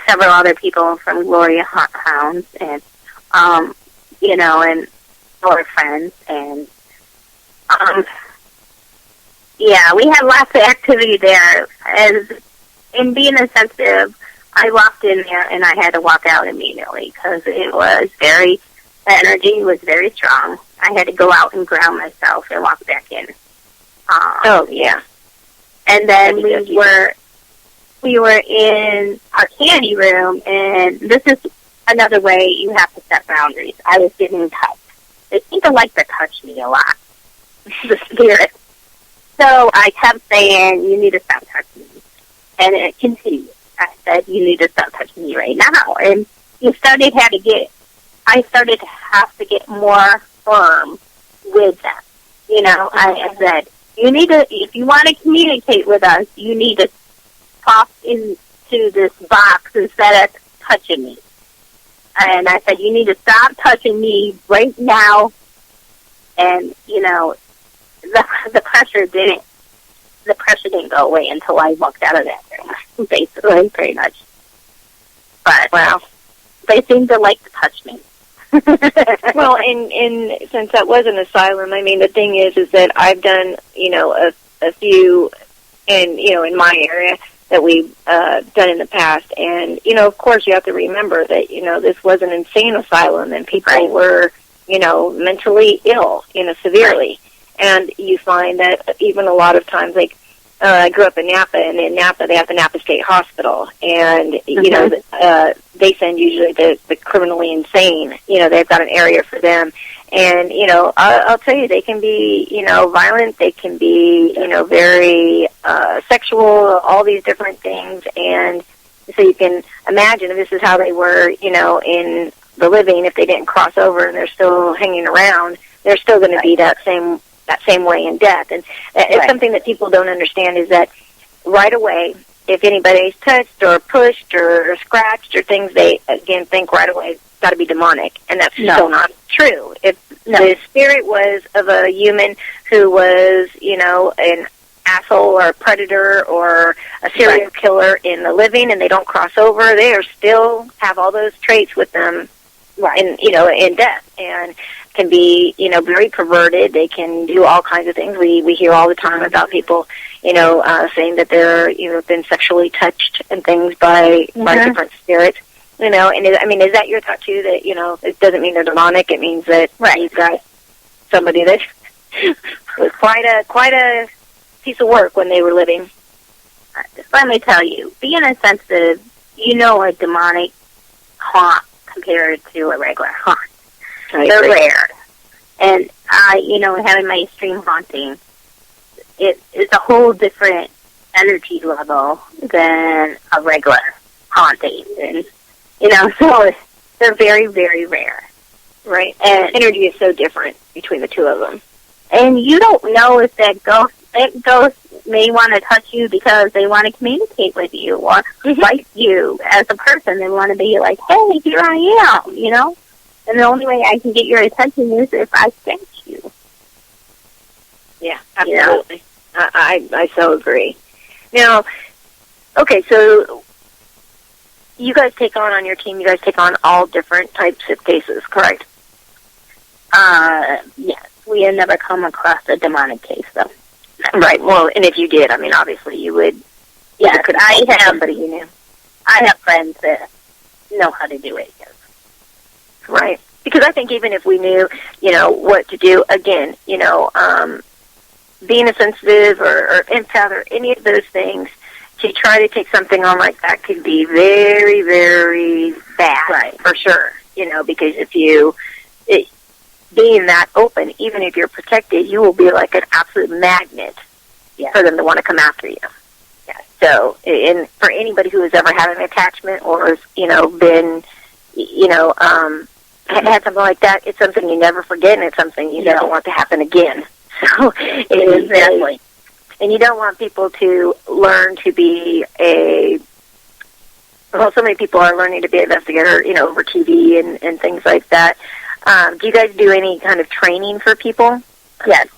S3: several other people from Gloria Hounds, and you know, and our friends, and we had lots of activity there. As in being a sensitive, I walked in there and I had to walk out immediately because the energy was very strong. I had to go out and ground myself and walk back in. And then we were in our candy room, and this is another way you have to set boundaries. I was getting touched. They seem to like to touch me a lot, the spirit. So I kept saying, you need to stop touching me. And it continued. I said, you need to stop touching me right now. And I started to have to get more firm with them. You know, I said, you need to, if you want to communicate with us, you need to talk into this box instead of touching me. And I said, you need to stop touching me right now. And, you know, the pressure didn't go away until I walked out of that room, basically, pretty much. But, well, they seemed to like to touch me.
S2: Well, and since that was an asylum, I mean, the thing is that I've done, you know, a few, and, you know, in my area that we've done in the past. And, you know, of course, you have to remember that, you know, this was an insane asylum, and people were, you know, mentally ill, you know, severely. And you find that even a lot of times, like, I grew up in Napa, and in Napa they have the Napa State Hospital, and, you know, they send usually the criminally insane. You know, they've got an area for them. And, you know, I'll tell you, they can be, you know, violent. They can be, you know, very sexual, all these different things. And so you can imagine if this is how they were, you know, in the living, if they didn't cross over and they're still hanging around, they're still going to be that same way in death. And it's something that people don't understand is that right away, if anybody's touched or pushed or scratched or things, they, again, think right away it's got to be demonic, and that's still not true. If the spirit was of a human who was, an asshole or a predator or a serial killer in the living, and they don't cross over, they are still have all those traits with them in death, and can be, very perverted. They can do all kinds of things. We hear all the time about people, saying that they're, been sexually touched and things by different spirits. And is that your thought too? That it doesn't mean they're demonic. It means that you've got somebody that was quite a piece of work when they were living.
S3: Let me tell you, being a sensitive, a demonic haunt compared to a regular haunt. They're rare. And having my extreme haunting, it's a whole different energy level than a regular haunting. And, so they're very, very rare.
S2: Right. And energy is so different between the two of them.
S3: And you don't know if that ghost may want to touch you because they want to communicate with you or like you as a person. They want to be like, hey, here I am, And the only way I can get your attention is if I scratch you.
S2: Yeah, absolutely. I so agree. Now, okay, so you guys take on your team, all different types of cases, correct?
S3: Yes. We have never come across a demonic case, though.
S2: Right. Well, and if you did, obviously you would.
S3: Yeah,
S2: could I have somebody you knew.
S3: I have friends that know how to do it. Yes.
S2: Right. Because I think even if we knew, what to do, again, being a sensitive or empath or any of those things, to try to take something on like that could be very, very bad, for sure. Because if being that open, even if you're protected, you will be like an absolute magnet for them to want to come after you. Yeah. So, and for anybody who has ever had an attachment or has, been, had something like that, it's something you never forget, and it's something you never want to happen again. So, exactly. And you don't want people to learn to be so many people are learning to be an investigator, over TV and things like that. Do you guys do any kind of training for people?
S3: Yes.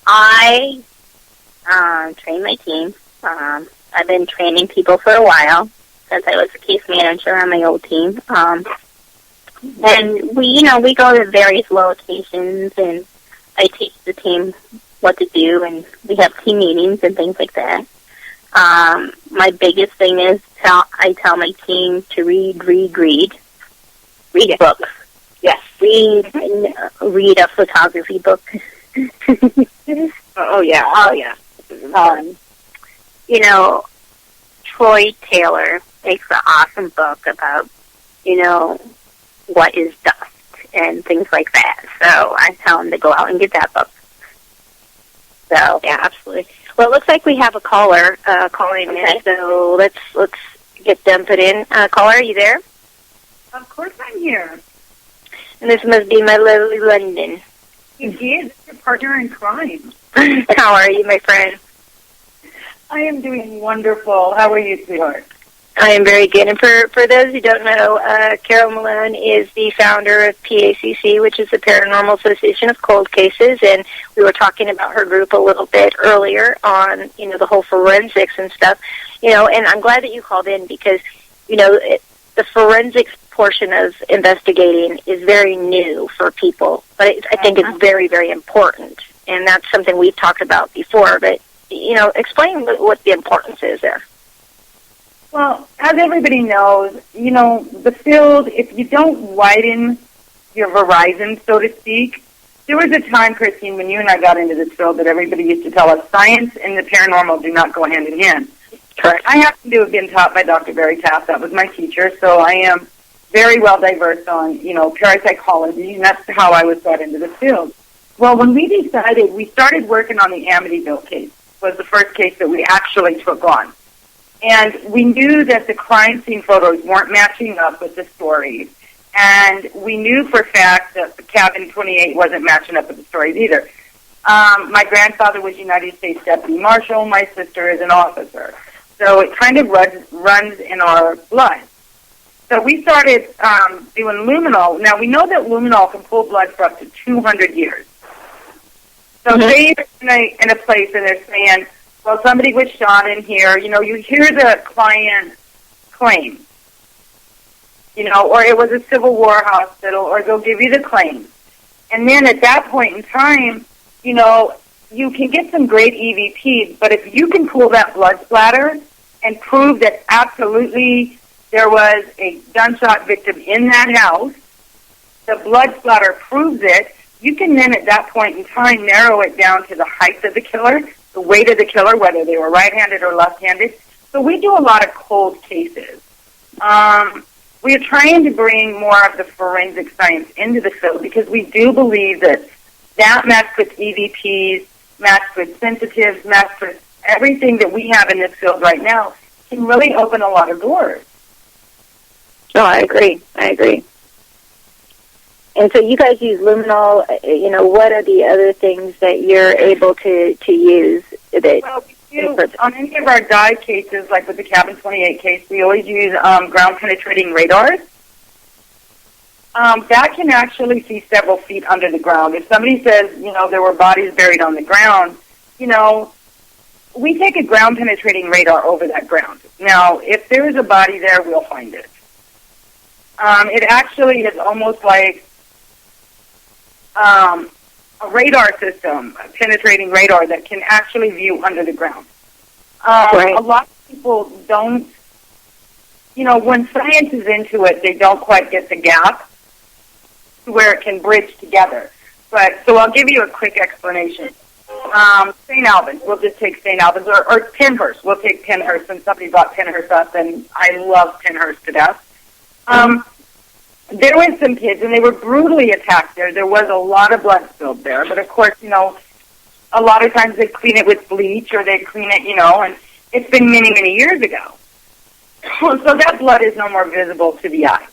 S3: I train my team. I've been training people for a while since I was a case manager on my old team. And we go to various locations, and I teach the team what to do, and we have team meetings and things like that. My biggest thing is I tell my team to read books. Yes. Read a photography book.
S2: Oh, yeah.
S3: Troy Taylor makes an awesome book about, what is dust and things like that. So I tell them to go out and get that book. So
S2: yeah, absolutely. Well, it looks like we have a caller calling in, so let's get them put in. Caller, are you there?
S4: Of course I'm here.
S2: And this must be my lovely London.
S4: You did. It's your partner in crime.
S2: How are you, my friend?
S4: I am doing wonderful. How are you, sweetheart?
S2: I am very good. And for those who don't know, Carol Malone is the founder of PACC, which is the Paranormal Association of Cold Cases, and we were talking about her group a little bit earlier on, the whole forensics and stuff, and I'm glad that you called in because, the forensics portion of investigating is very new for people, but I think it's very, very important, and that's something we've talked about before, but, explain what the importance is there.
S4: Well, as everybody knows, the field, if you don't widen your horizon, so to speak, there was a time, Christine, when you and I got into this field that everybody used to tell us science and the paranormal do not go hand in hand.
S2: Correct.
S4: I happen to have been taught by Dr. Barry Taft. That was my teacher, so I am very well diverse on, parapsychology, and that's how I was brought into the field. Well, when we decided, we started working on the Amityville case, was the first case that we actually took on. And we knew that the crime scene photos weren't matching up with the stories. And we knew for a fact that the Cabin 28 wasn't matching up with the stories either. My grandfather was United States Deputy Marshal. My sister is an officer. So it kind of runs in our blood. So we started doing luminol. Now, we know that luminol can pull blood for up to 200 years. So say you're in a place and they're saying, well, somebody was shot in here. You know, you hear the client claim, you know, or it was a Civil War hospital, or they'll give you the claim. And then at that point in time, you know, you can get some great EVPs, but if you can pull that blood splatter and prove that absolutely there was a gunshot victim in that house, the blood splatter proves it, you can then at that point in time narrow it down to the height of the killer, the weight of the killer, whether they were right-handed or left-handed. So we do a lot of cold cases. We are trying to bring more of the forensic science into the field because we do believe that matched with EVPs, matched with sensitives, matched with everything that we have in this field right now can really open a lot of doors.
S2: Oh, I agree. And so you guys use luminol. You know, what are the other things that you're able to use?
S4: Well, we do, on any of our dive cases, like with the Cabin 28 case, we always use ground-penetrating radars. That can actually see several feet under the ground. If somebody says, you know, there were bodies buried on the ground, you know, we take a ground-penetrating radar over that ground. Now, if there is a body there, we'll find it. It actually is almost like a radar system, a penetrating radar that can actually view under the ground.
S2: Right.
S4: A lot of people don't, you know, when science is into it, they don't quite get the gap to where it can bridge together. But so I'll give you a quick explanation. St. Albans, we'll just take St. Albans, or Pennhurst. We'll take Pennhurst, and somebody brought Pennhurst up, and I love Pennhurst to death. There were some kids, and they were brutally attacked there. There was a lot of blood spilled there, but of course, you know, a lot of times they clean it with bleach, or they clean it, you know, and it's been many, many years ago. So that blood is no more visible to the eye.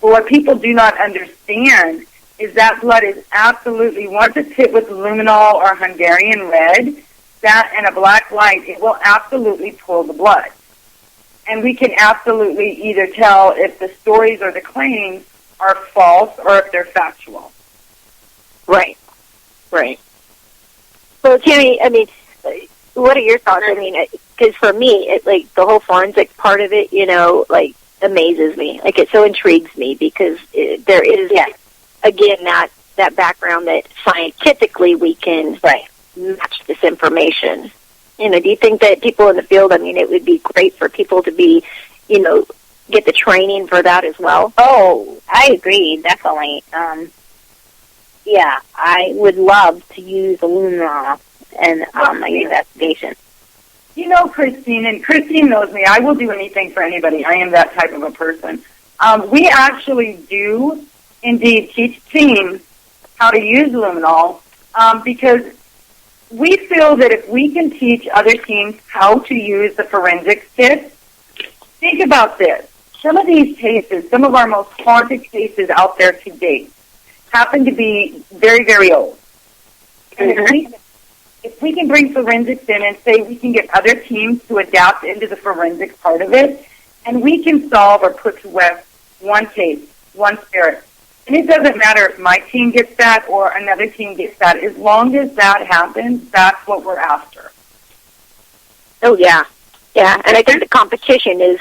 S4: But what people do not understand is that blood is absolutely, once it's hit with luminol or Hungarian red, that and a black light, it will absolutely pull the blood. And we can absolutely either tell if the stories or the claims are false or if they're factual.
S2: Right. So, Tammy, I mean, what are your thoughts? I mean, because for me, it, like, the whole forensic part of it, you know, like, amazes me. Like, it so intrigues me because there is, again, that background that scientifically we can match this information. You know, do you think that people in the field, I mean, it would be great for people to be, you know, get the training for that as well?
S3: Oh, I agree, definitely. Yeah, I would love to use luminol in my investigation.
S4: You know, Christine, and Christine knows me. I will do anything for anybody. I am that type of a person. We actually do indeed teach teams how to use luminol because we feel that if we can teach other teams how to use the forensics kit, think about this. Some of these cases, some of our most haunted cases out there to date, happen to be very, very old. And if we can bring forensics in and say we can get other teams to adapt into the forensics part of it, and we can solve or put to rest one case, one spirit. And it doesn't matter if my team gets that or another team gets that. As long as that happens, that's what we're after.
S2: Oh, yeah. Yeah, and I think the competition is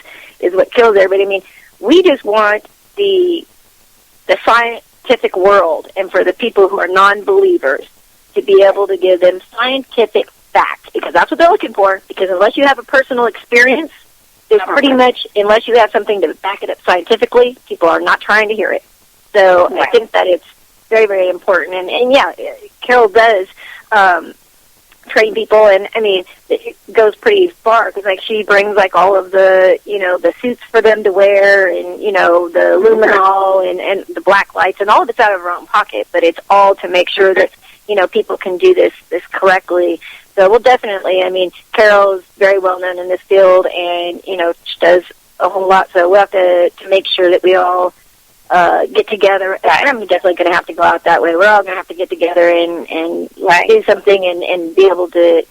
S2: what kills everybody. I mean, we just want the scientific world and for the people who are non-believers to be able to give them scientific facts, because that's what they're looking for, because unless you have a personal experience, there's pretty much, unless you have something to back it up scientifically, people are not trying to hear it. So I think that it's very, very important. And yeah, Carol does train people, and I mean, it goes pretty far, because like she brings like all of the, you know, the suits for them to wear, and, you know, the luminol and the black lights, and all of it's out of her own pocket, but it's all to make sure that, you know, people can do this correctly. So we'll definitely, I mean, Carol's very well known in this field, and, you know, she does a whole lot, so we'll have to make sure that we all get together.
S3: Right.
S2: I'm definitely going to have to go out that way. We're all going to have to get together and do something and be able to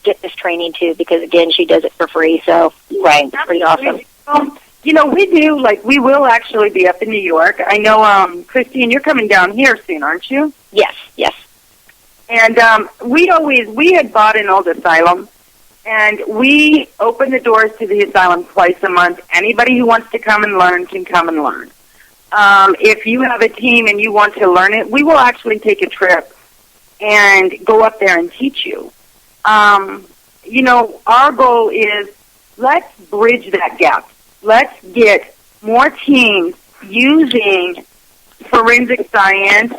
S2: get this training too, because again, she does it for free. So it's pretty awesome.
S4: You know, we do, like, we will actually be up in New York. I know, Christine, you're coming down here soon, aren't you?
S2: Yes.
S4: And we had bought an old asylum, and we open the doors to the asylum twice a month. Anybody who wants to come and learn can come and learn. If you have a team and you want to learn it, we will actually take a trip and go up there and teach you. You know, our goal is, let's bridge that gap. Let's get more teams using forensic science.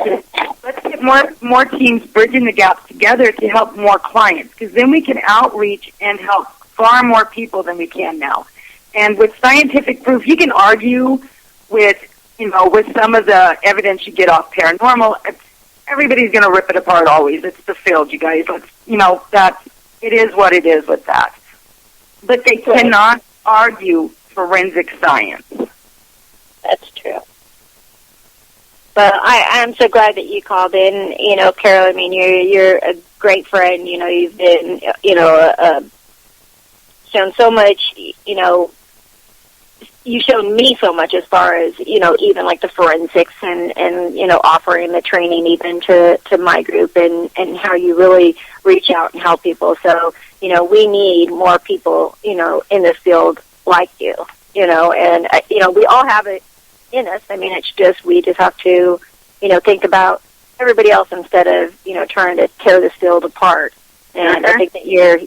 S4: Let's get more teams bridging the gap together to help more clients, because then we can outreach and help far more people than we can now. And with scientific proof, you can argue with some of the evidence you get off paranormal. Everybody's going to rip it apart always. It's the field, you guys. It is what it is with that. But they cannot argue forensic science.
S2: That's true. But I'm so glad that you called in, Carol. I mean, you're a great friend. You've been, shown so much, you've shown me so much as far as, even like the forensics and offering the training even to my group and how you really reach out and help people. So, we need more people, in this field like you, and, we all have it in us. I mean, we just have to, think about everybody else instead of, trying to tear this field apart. And I think that you're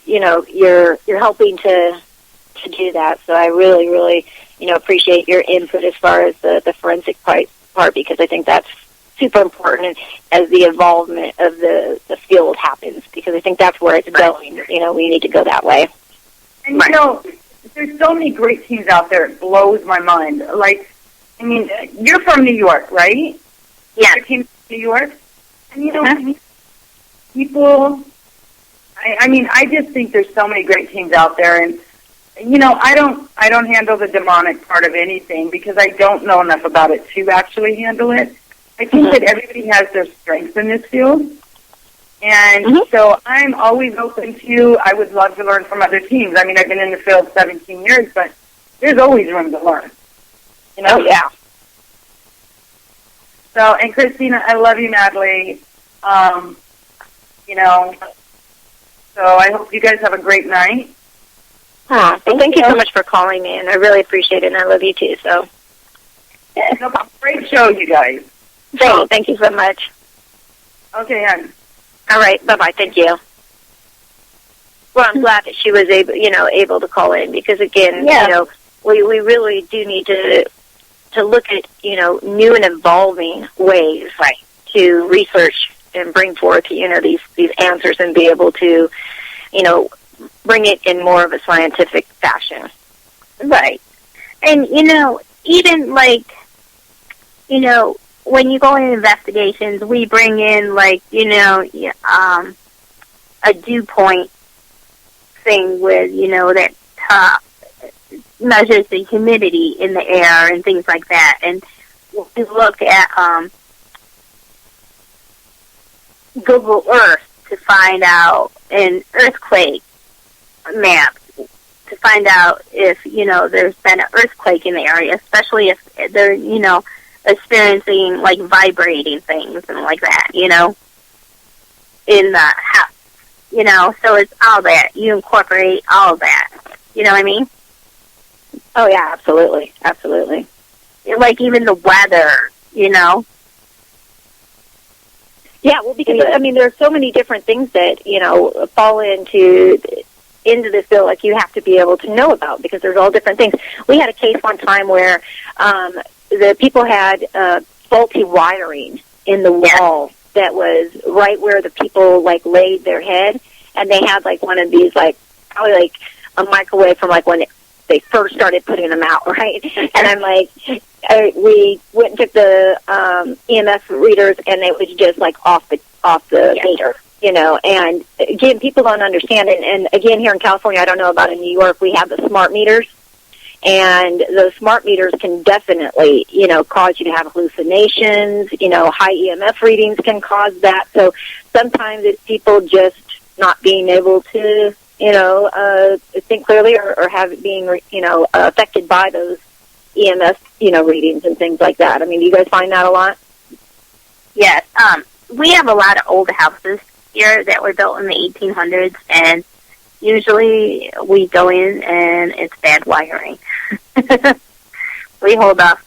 S2: helping to do that. So I really, really, appreciate your input as far as the forensic part, because I think that's super important as the involvement of the field happens, because I think that's where it's going. We need to go that way.
S4: And, there's so many great teams out there. It blows my mind. Like, I mean, you're from New York, right?
S3: Yeah.
S4: Your team's from New York? And, people, I just think there's so many great teams out there. And, I don't handle the demonic part of anything because I don't know enough about it to actually handle it. I think that everybody has their strengths in this field. And so I'm always open to, I would love to learn from other teams. I mean, I've been in the field 17 years, but there's always room to learn.
S2: Yeah.
S4: So, and Christina, I love you madly. So I hope you guys have a great night.
S2: Thank you so much for calling me, and I really appreciate it, and I love you too. So,
S4: great show, you guys.
S2: Thank you so much.
S4: Okay, hon.
S2: All right, bye-bye. Thank you. Well, I'm glad that she was able to call in, because again, we really do need to look at new and evolving ways to research and bring forth these answers and be able to bring it in more of a scientific fashion.
S3: Right. And even when you go in investigations, we bring in a dew point thing with that measures the humidity in the air and things like that. And we look at Google Earth to find out an earthquake map to find out if there's been an earthquake in the area, especially if they're experiencing vibrating things and like that, in the house, so it's all that. You incorporate all of that. You know what I mean?
S2: Oh yeah, absolutely.
S3: Like even the weather, Yeah,
S2: well, because there are so many different things that fall into this bill, like you have to be able to know about, because there's all different things. We had a case one time where the people had faulty wiring in the wall that was right where the people laid their head, and they had one of these probably a microwave from when they first started putting them out, right? And I'm we went and took the EMF readers, and it was just off the meter. And again, people don't understand it. And again, here in California, I don't know about in New York, we have the smart meters. And those smart meters can definitely, cause you to have hallucinations. High EMF readings can cause that. So sometimes it's people just not being able to, think clearly or have it being, affected by those EMF, readings and things like that. I mean, do you guys find that a lot?
S3: Yes. We have a lot of old houses here that were built in the 1800s, and usually we go in and it's bad wiring. We hold up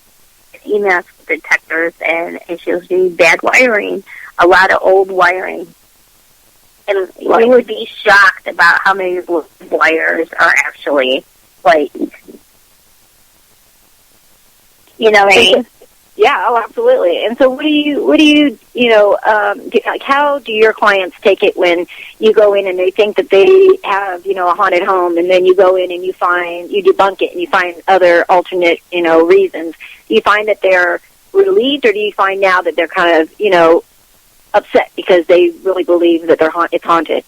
S3: EMF detectors, and it's usually bad wiring, a lot of old wiring. And you would be shocked about how many wires are actually, you know what I mean?
S2: Yeah, oh, absolutely. And so what do you, how do your clients take it when you go in and they think that they have, a haunted home, and then you go in and you debunk it and you find other alternate, reasons? Do you find that they're relieved, or do you find now that they're kind of, upset because they really believe that it's haunted?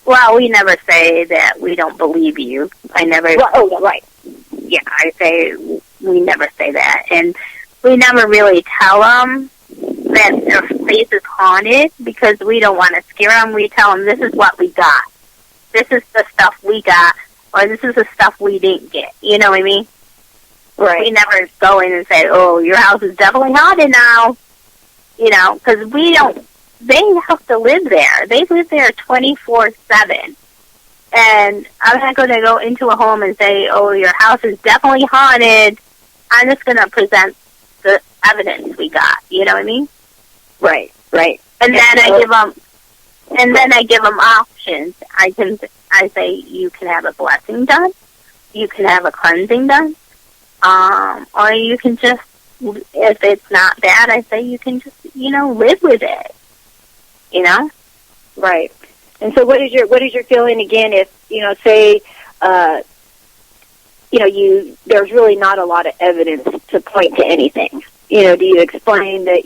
S3: Well, we never say that we don't believe you. I never.
S2: Well, oh, right.
S3: Yeah, I say we never say that, and we never really tell them that their place is haunted because we don't want to scare them. We tell them, this is what we got. This is the stuff we got, or this is the stuff we didn't get. You know what I mean?
S2: Right.
S3: We never go in and say, oh, your house is definitely haunted now. Because they have to live there. They live there 24/7. And I'm not going to go into a home and say, oh, your house is definitely haunted. I'm just going to present the evidence we got. You know what I mean?
S2: Right.
S3: And then I give them options. I say you can have a blessing done, you can have a cleansing done, or you can just, if it's not bad, I say you can just, live with it.
S2: Right. And so what is your feeling again if, say, there's really not a lot of evidence to point to anything? Do you explain that,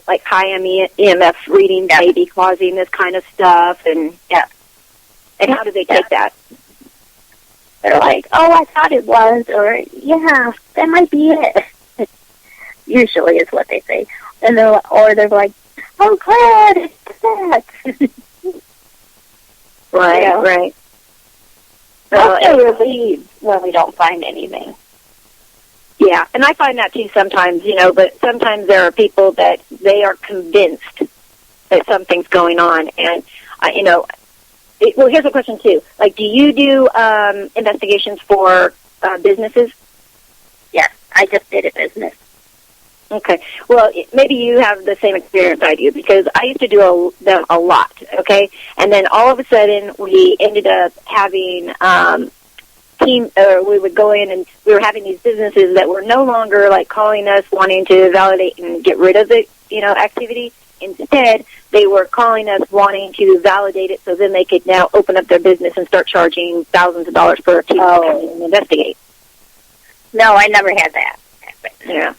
S2: like high EMF readings may be causing this kind of stuff, and how do they take that?
S3: They're like, oh, I thought it was, or yeah, that might be it. Usually is what they say. And they're like, oh, glad it's that.
S2: Right.
S3: So they're relieved when we don't find anything.
S2: Yeah, and I find that too sometimes, but sometimes there are people that they are convinced that something's going on. And, well, here's a question too. Like, do you do investigations for businesses?
S3: Yes, I just did a business.
S2: Okay. Well, maybe you have the same experience I do, because I used to do them a lot, okay? And then all of a sudden, we ended up having we would go in and we were having these businesses that were no longer, like, calling us wanting to validate and get rid of the, activity. Instead, they were calling us wanting to validate it so then they could now open up their business and start charging thousands of dollars for a team to investigate. No, I never had that. Yeah.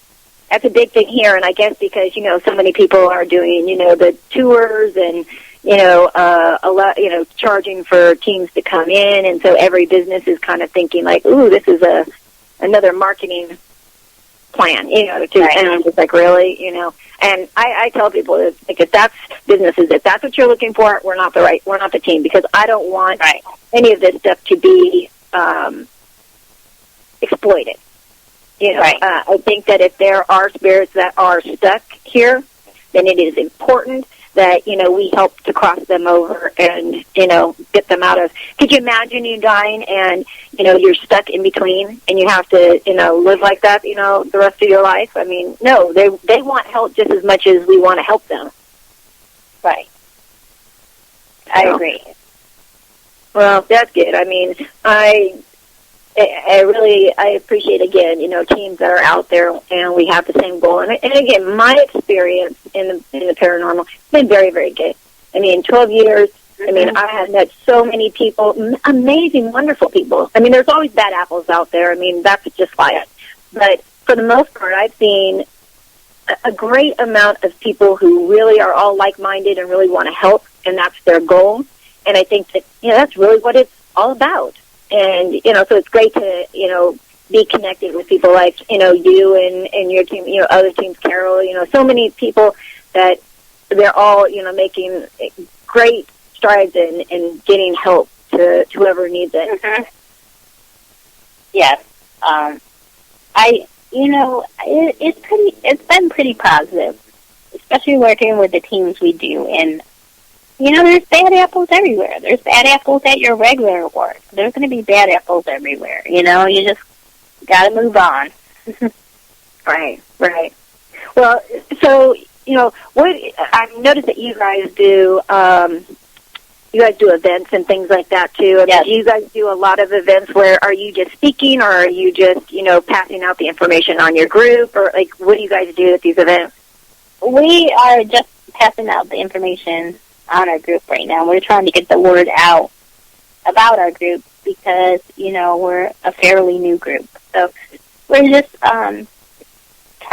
S2: That's a big thing here, and I guess because, so many people are doing, the tours and, charging for teams to come in, and so every business is kind of thinking like, ooh, this is another marketing plan, and I'm just like, really, and I tell people, like, if that's businesses, if that's what you're looking for, we're not the team, because I don't want any of this stuff to be exploited. I think that if there are spirits that are stuck here, then it is important that, we help to cross them over and, get them out of. Could you imagine you dying and, you're stuck in between and you have to, live like that, the rest of your life? I mean, no, they want help just as much as we want to help them. Right. I agree. Well, that's good. I mean, I appreciate, again, teams that are out there and we have the same goal. And again, my experience in the paranormal has been very, very good. I mean, 12 years, I mean, I have met so many people, amazing, wonderful people. I mean, there's always bad apples out there. I mean, that's just life. But for the most part, I've seen a great amount of people who really are all like-minded and really want to help, and that's their goal. And I think that, that's really what it's all about. And, you know, so it's great to, you know, be connected with people like, you know, you and your team, you know, other teams, Carol, you know, so many people that they're all, you know, making great strides in getting help to whoever needs it.
S3: Mm-hmm. Yes. It's been pretty positive, especially working with the teams we do. And, you know, there's bad apples everywhere. There's bad apples at your regular work. There's going to be bad apples everywhere. You know, you just got to move on.
S2: Right. Well, so, you know, what I've noticed that you guys do events and things like that too. I mean, do you guys do a lot of events where are you just speaking, or are you just, you know, passing out the information on your group, or like what do you guys do at these events?
S3: We are just passing out the information on our group right now. We're trying to get the word out about our group because, you know, we're a fairly new group. So we're just trying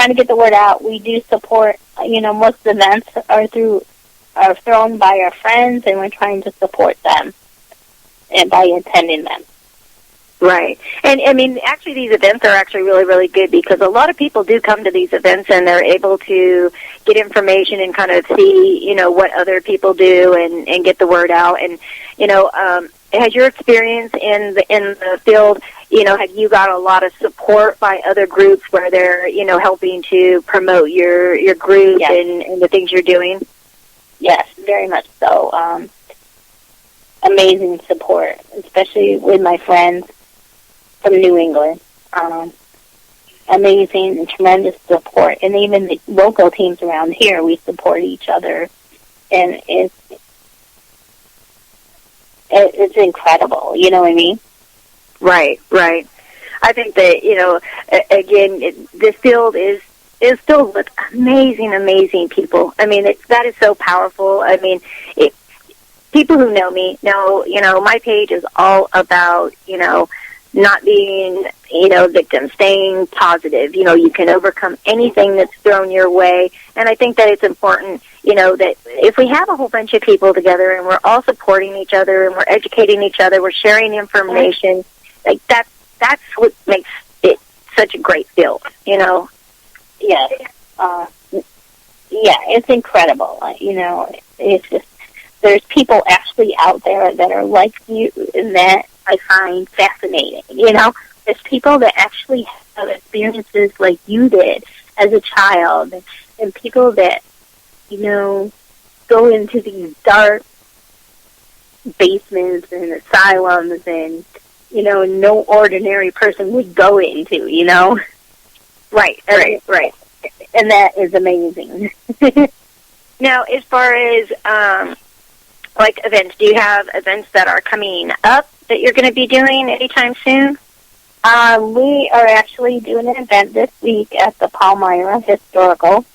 S3: to get the word out. We do support, you know, most events are thrown by our friends, and we're trying to support them and by attending them.
S2: Right. And, I mean, actually these events are actually really, really good because a lot of people do come to these events and they're able to get information and kind of see, you know, what other people do and get the word out. And, you know, has your experience in the field, you know, have you got a lot of support by other groups where they're, you know, helping to promote your group and the things you're doing?
S3: Yes, very much so. Amazing support, especially with my friends from New England. Amazing and tremendous support. And even the local teams around here, we support each other. And it's incredible, you know what I mean?
S2: Right. I think that, you know, again, this field is filled with amazing people. I mean, that is so powerful. I mean, people who know me know, you know, my page is all about, you know, not being, you know, victim, staying positive. You know, you can overcome anything that's thrown your way. And I think that it's important, you know, that if we have a whole bunch of people together and we're all supporting each other and we're educating each other, we're sharing information, like that's what makes it such a great field, you know.
S3: Yes. It's incredible. You know, it's just, there's people actually out there that are like you, and that I find fascinating. You know, there's people that actually have experiences like you did as a child, and people that, you know, go into these dark basements and asylums and, you know, no ordinary person would go into, you know.
S2: Right.
S3: And that is amazing.
S2: Now, as far as, like, events, do you have events that are coming up that you're going to be doing anytime soon?
S3: We are actually doing an event this week at the Palmyra Historical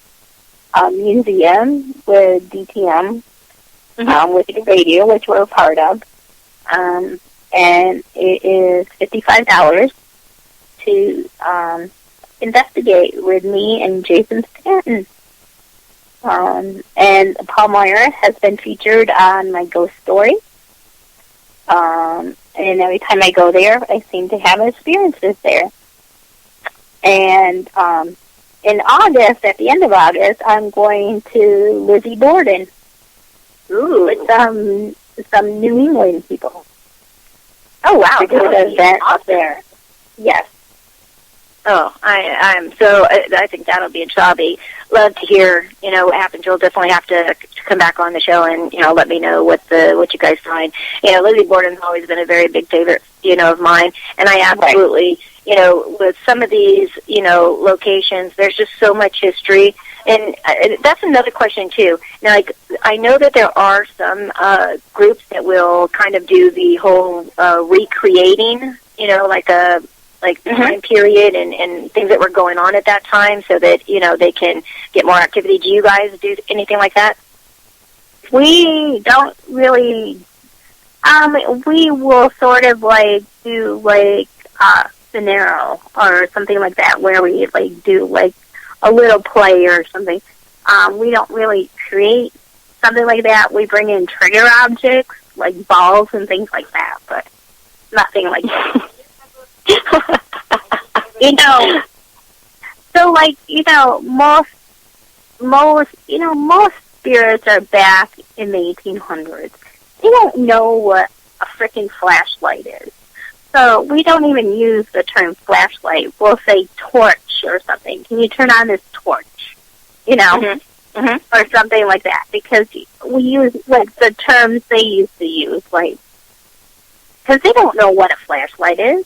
S3: Museum with DTM, with the radio, which we're a part of. And it is $55 to investigate with me and Jason Stanton. And Palmyra has been featured on my ghost story. And every time I go there, I seem to have experiences there. And in August, at the end of August, I'm going to Lizzie Borden.
S2: Ooh.
S3: With some New England people.
S2: Oh, wow.
S3: To do an event up there. Yes.
S2: Oh, I think that'll be interesting. I'll be love to hear, you know, what happens. You'll definitely have to come back on the show and, you know, let me know what you guys find. You know, Lizzie Borden's always been a very big favorite, you know, of mine, and I absolutely, you know, with some of these, you know, locations, there's just so much history, and that's another question too. Now, like, I know that there are some groups that will kind of do the whole recreating, you know, like a time period and things that were going on at that time so that, you know, they can get more activity. Do you guys do anything like that?
S3: We don't really, we will sort of like do like a scenario or something like that where we like do like a little play or something. We don't really create something like that. We bring in trigger objects like balls and things like that, but nothing like that. You know, so like, you know, most spirits are back in the 1800s. They don't know what a freaking flashlight is. So we don't even use the term flashlight. We'll say torch or something. Can you turn on this torch? You know, or something like that. Because we use, like, the terms they used to use, like, because they don't know what a flashlight is.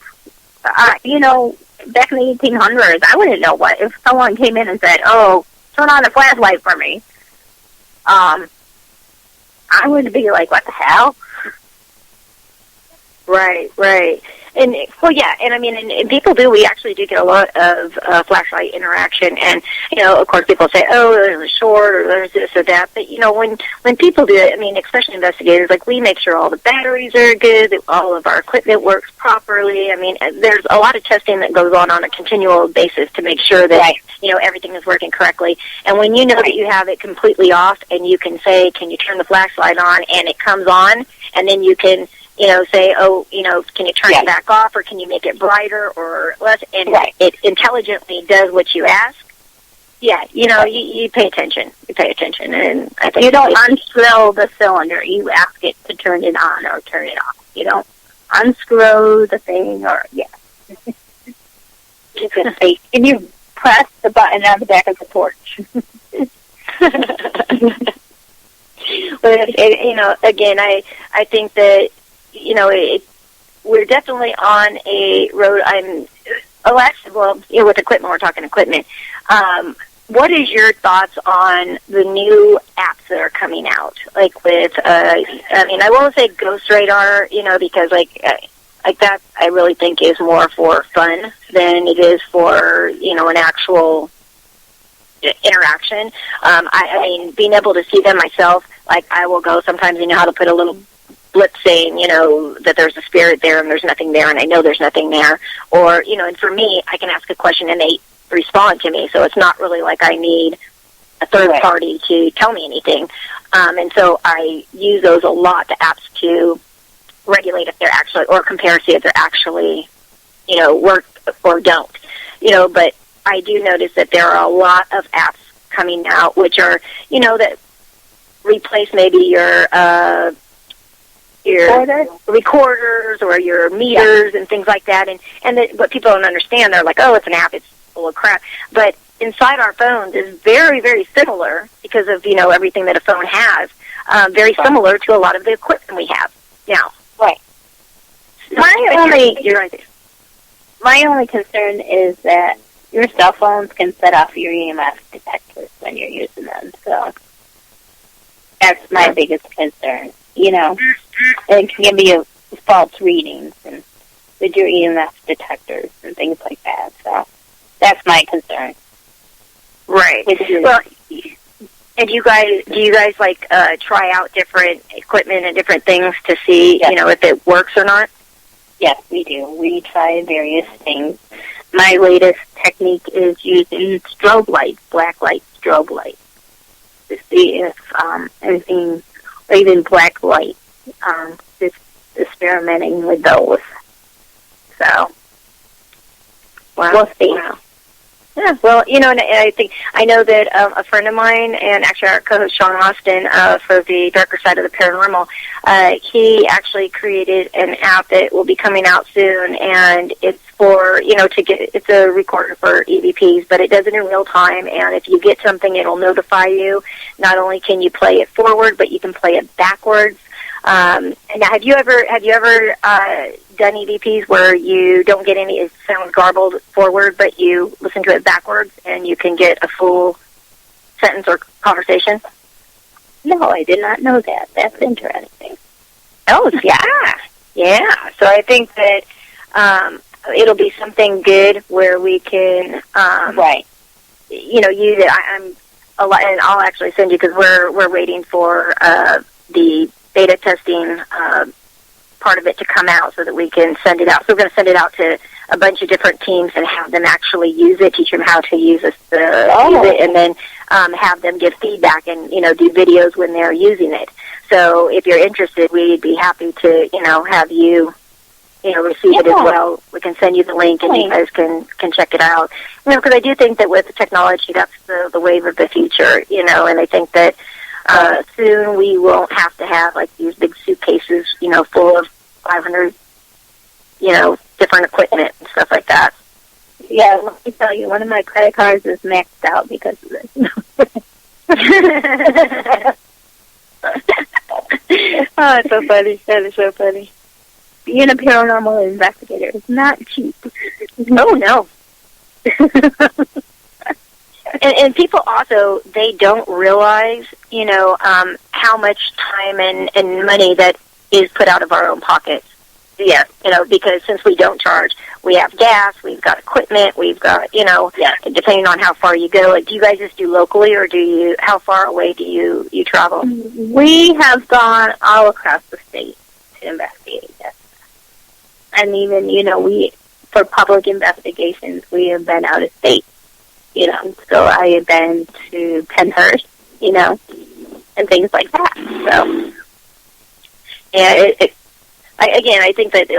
S3: You know, back in the 1800s, I wouldn't know what. If someone came in and said, oh, turn on a flashlight for me, I would be like, what the hell? Right. And, well, yeah, and I mean, and people do, we actually do get a lot of flashlight interaction, and, you know, of course, people say, oh, there's a short, or there's this or that, but, you know, when people do it, I mean, especially investigators, like, we make sure all the batteries are good, that all of our equipment works properly. I mean, there's a lot of testing that goes on a continual basis to make sure that, you know, everything is working correctly, and when you know that you have it completely off, and you can say, can you turn the flashlight on, and it comes on, and then you can, you know, say, oh, you know, can you turn it back off, or can you make it brighter or less? And it intelligently does what you ask. Yeah, you know, you pay attention. You pay attention, and I think you don't unscrew the cylinder. You ask it to turn it on or turn it off. You don't unscrew the thing, or you can say, can you press the button on the back of the torch? But you know, again, I think that, you know, we're definitely on a road. Well, you know, with equipment, we're talking equipment. What is your thoughts on the new apps that are coming out? Like with, I mean, I won't say Ghost Radar, you know, because like that, I really think is more for fun than it is for, you know, an actual interaction. I mean, being able to see them myself, like I will go sometimes, you know, how to put a little blip saying, you know, that there's a spirit there and there's nothing there, and I know there's nothing there. Or, you know, and for me, I can ask a question and they respond to me, so it's not really like I need a third party to tell me anything. And so I use those a lot, the apps, to regulate if they're actually, or compare, see if they're actually, you know, work or don't. You know, but I do notice that there are a lot of apps coming out which are, you know, that replace maybe your recorders or your meters and things like that. And what people don't understand, they're like, oh, it's an app, it's full of crap. But inside our phones is very, very similar because of, you know, everything that a phone has, very similar to a lot of the equipment we have now. Right. My only concern is that your cell phones can set off your EMF detectors when you're using them. So that's my biggest concern. You know, it can give you false readings and with your EMF detectors and things like that. So that's my concern. Right. Well, and do you guys like try out different equipment and different things to see, you know, if it works or not? Yes, we do. We try various things. My latest technique is using strobe lights, black light strobe lights, to see if anything, or even black light, just experimenting with those. So, we'll see. Wow. Yeah, well, you know, and I know that a friend of mine, and actually our co-host Sean Austin for the darker side of the paranormal, he actually created an app that will be coming out soon, and it's for, you know, it's a recorder for EVPs, but it does it in real time, and if you get something, it'll notify you. Not only can you play it forward, but you can play it backwards. And now, have you ever done EVPs where you don't get any, it sounds garbled forward, but you listen to it backwards and you can get a full sentence or conversation? No, I did not know that. That's interesting. Oh, yeah. Yeah. So I think that it'll be something good where we can, you know, use it. And I'll actually send you, because we're waiting for the beta testing part of it to come out so that we can send it out. So we're going to send it out to a bunch of different teams and have them actually use it, teach them how to use it, and then have them give feedback and, you know, do videos when they're using it. So if you're interested, we'd be happy to, you know, have you,
S2: receive it as well. We can send you the link, and you guys can check it out. Because I do think that with technology, that's the wave of the future. And I think that soon we won't have to have like these big suitcases, full of 500, different equipment and stuff like that.
S3: Yeah, let me tell you, one of my credit cards is maxed out because of this.
S2: Oh, it's so funny. That is so funny.
S3: Being a paranormal investigator is not cheap.
S2: Oh, no. and people also, they don't realize, how much time and money that is put out of our own pockets. Yeah, because since we don't charge, we have gas, we've got equipment, we've got, depending on how far you go. Like, do you guys just do locally, or how far away do you travel?
S3: We have gone all across the state to investigate this. And even, for public investigations, we have been out of state, So I have been to Pennhurst, and things like that. So,
S2: yeah, I think that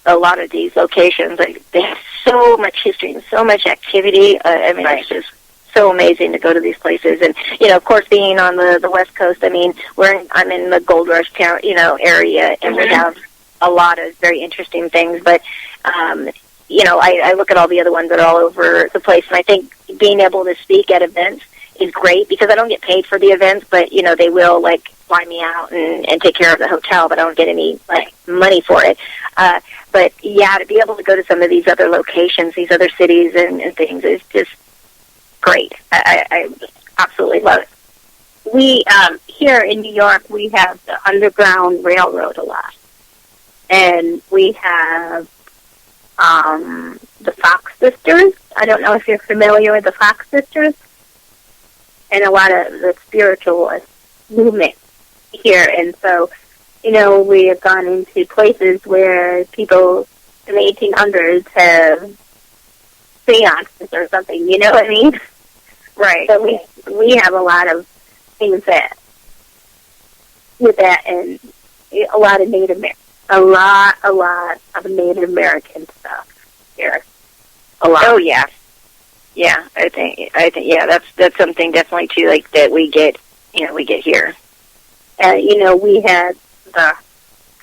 S2: a lot of these locations, they have so much history and so much activity. It's just so amazing to go to these places. And of course, being on the West Coast, I'm in the Gold Rush area, and we have a lot of very interesting things. But I look at all the other ones that are all over the place, and I think being able to speak at events is great because I don't get paid for the events, but they will fly me out and take care of the hotel, but I don't get any money for it. But yeah, to be able to go to some of these other locations, these other cities and things is just great. I absolutely love it.
S3: We here in New York, we have the Underground Railroad a lot, and we have the Fox Sisters. I don't know if you're familiar with the Fox Sisters, and a lot of the spiritualist movement here. And so, we have gone into places where people in the 1800s have seances or something, you know what I mean?
S2: Right.
S3: So we have a lot of things with that, and a lot of Native American stuff here. A lot.
S2: Oh yeah. Yeah, I think that's something definitely too that we get here.
S3: We had the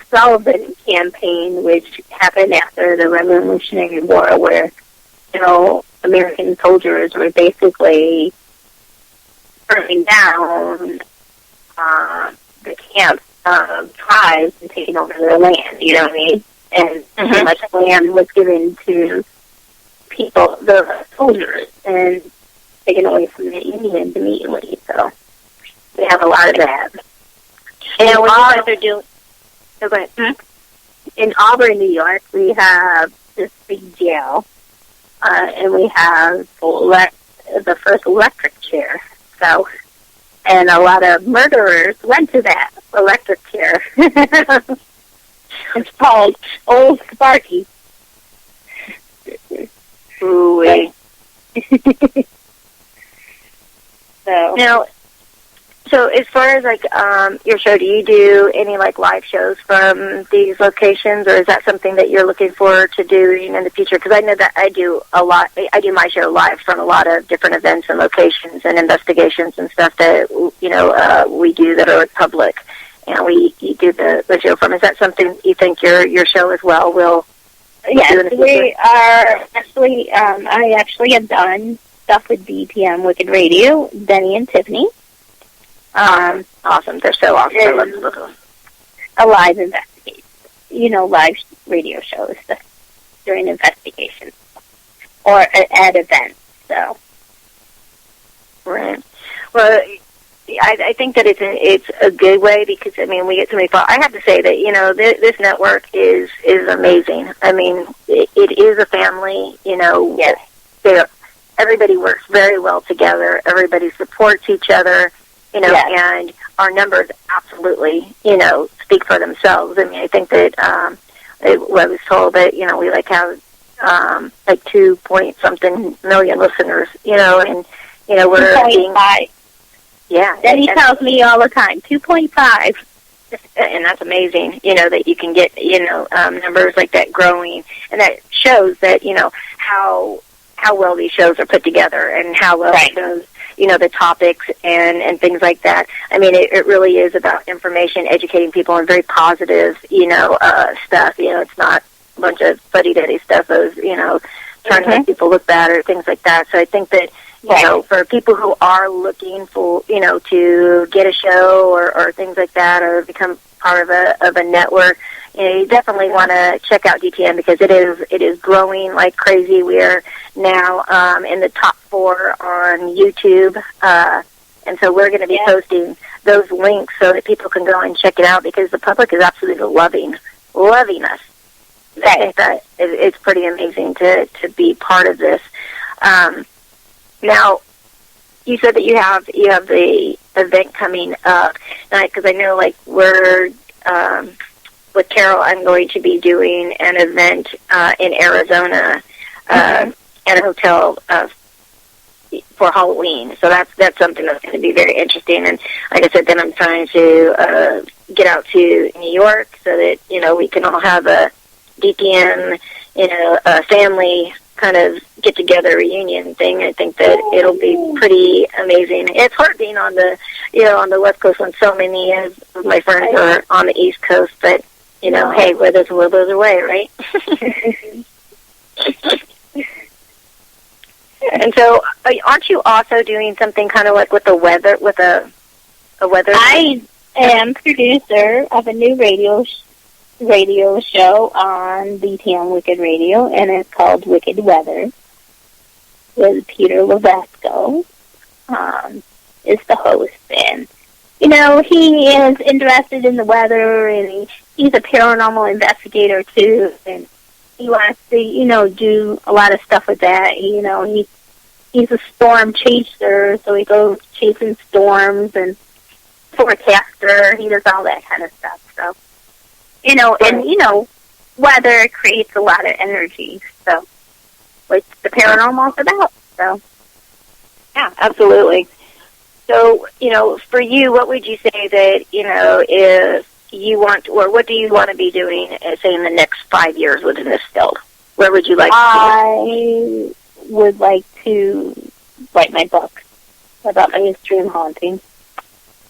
S3: Sullivan campaign, which happened after the Revolutionary War, where American soldiers were basically burning down the camps of tribes and taking over their land. You know what I mean? And so much land was given to people, the soldiers, and taken away from the Indians immediately. So we have a lot of that.
S2: And what you guys are doing? Oh, go ahead.
S3: In Auburn, New York, we have this big jail, and we have the first electric chair. So, and a lot of murderers went to that electric chair. It's called Old Sparky.
S2: Ooh-wee. So as far as your show, do you do any live shows from these locations, or is that something that you're looking forward to doing in the future? Because I know that I do a lot. I do my show live from a lot of different events and locations and investigations and stuff that we do that are public, and we do the show from. Is that something you think your show as well will?
S3: Yes, we are actually. I actually have done stuff with BPM Wicked Radio, Denny and Tiffany.
S2: Awesome. They're so awesome. I love both of them.
S3: A live investigation, live radio shows during investigations or at events. So,
S2: right. Well, I think that it's a good way because we get so many. I have to say that this network is amazing. It is a family.
S3: Yes.
S2: Everybody works very well together. Everybody supports each other.
S3: Yes.
S2: And our numbers absolutely, speak for themselves. I think that I was told that, we have 2-point-something million listeners, and, we're
S3: 2.5.
S2: Yeah.
S3: Then he tells me all the time, 2.5.
S2: and that's amazing, that you can get, numbers like that growing, and that shows that, how well these shows are put together and how well those, the topics and things like that. I mean, it really is about information, educating people, and very positive, stuff. It's not a bunch of fuddy-duddy stuff of, trying to make people look bad or things like that. So I think that, for people who are looking for, to get a show or things like that, or become part of a network, you definitely want to check out DTN, because it is growing like crazy. We are now in the top 4 on YouTube, and so we're going to be posting those links so that people can go and check it out, because the public is absolutely loving us. I think that it's pretty amazing to be part of this. Now, you said that you have the event coming up, because I know, like, we're with Carol, I'm going to be doing an event in Arizona at a hotel for Halloween. So that's something that's going to be very interesting. And like I said, then I'm trying to get out to New York so that we can all have a DTN, a family kind of get-together reunion thing. I think that it'll be pretty amazing. It's hard being on the, on the West Coast when so many of my friends are on the East Coast, but, hey, where there's a will, there's a way, right? And so, aren't you also doing something kind of like with the weather, with a weather?
S5: I am producer of a new radio show on BTM Wicked Radio, and it's called Wicked Weather, with Peter Levesco is the host. And, he is interested in the weather, and he's a paranormal investigator, too, and he wants to, do a lot of stuff with that. He's a storm chaser, so he goes chasing storms, and forecaster. He does all that kind of stuff, so. Weather creates a lot of energy, so which the paranormal is about, so.
S2: Yeah, absolutely. So, for you, what would you say that, if you want, or what do you want to be doing, say, in the next 5 years within this field? Where would you like to
S5: I would like to write my book about my extreme haunting.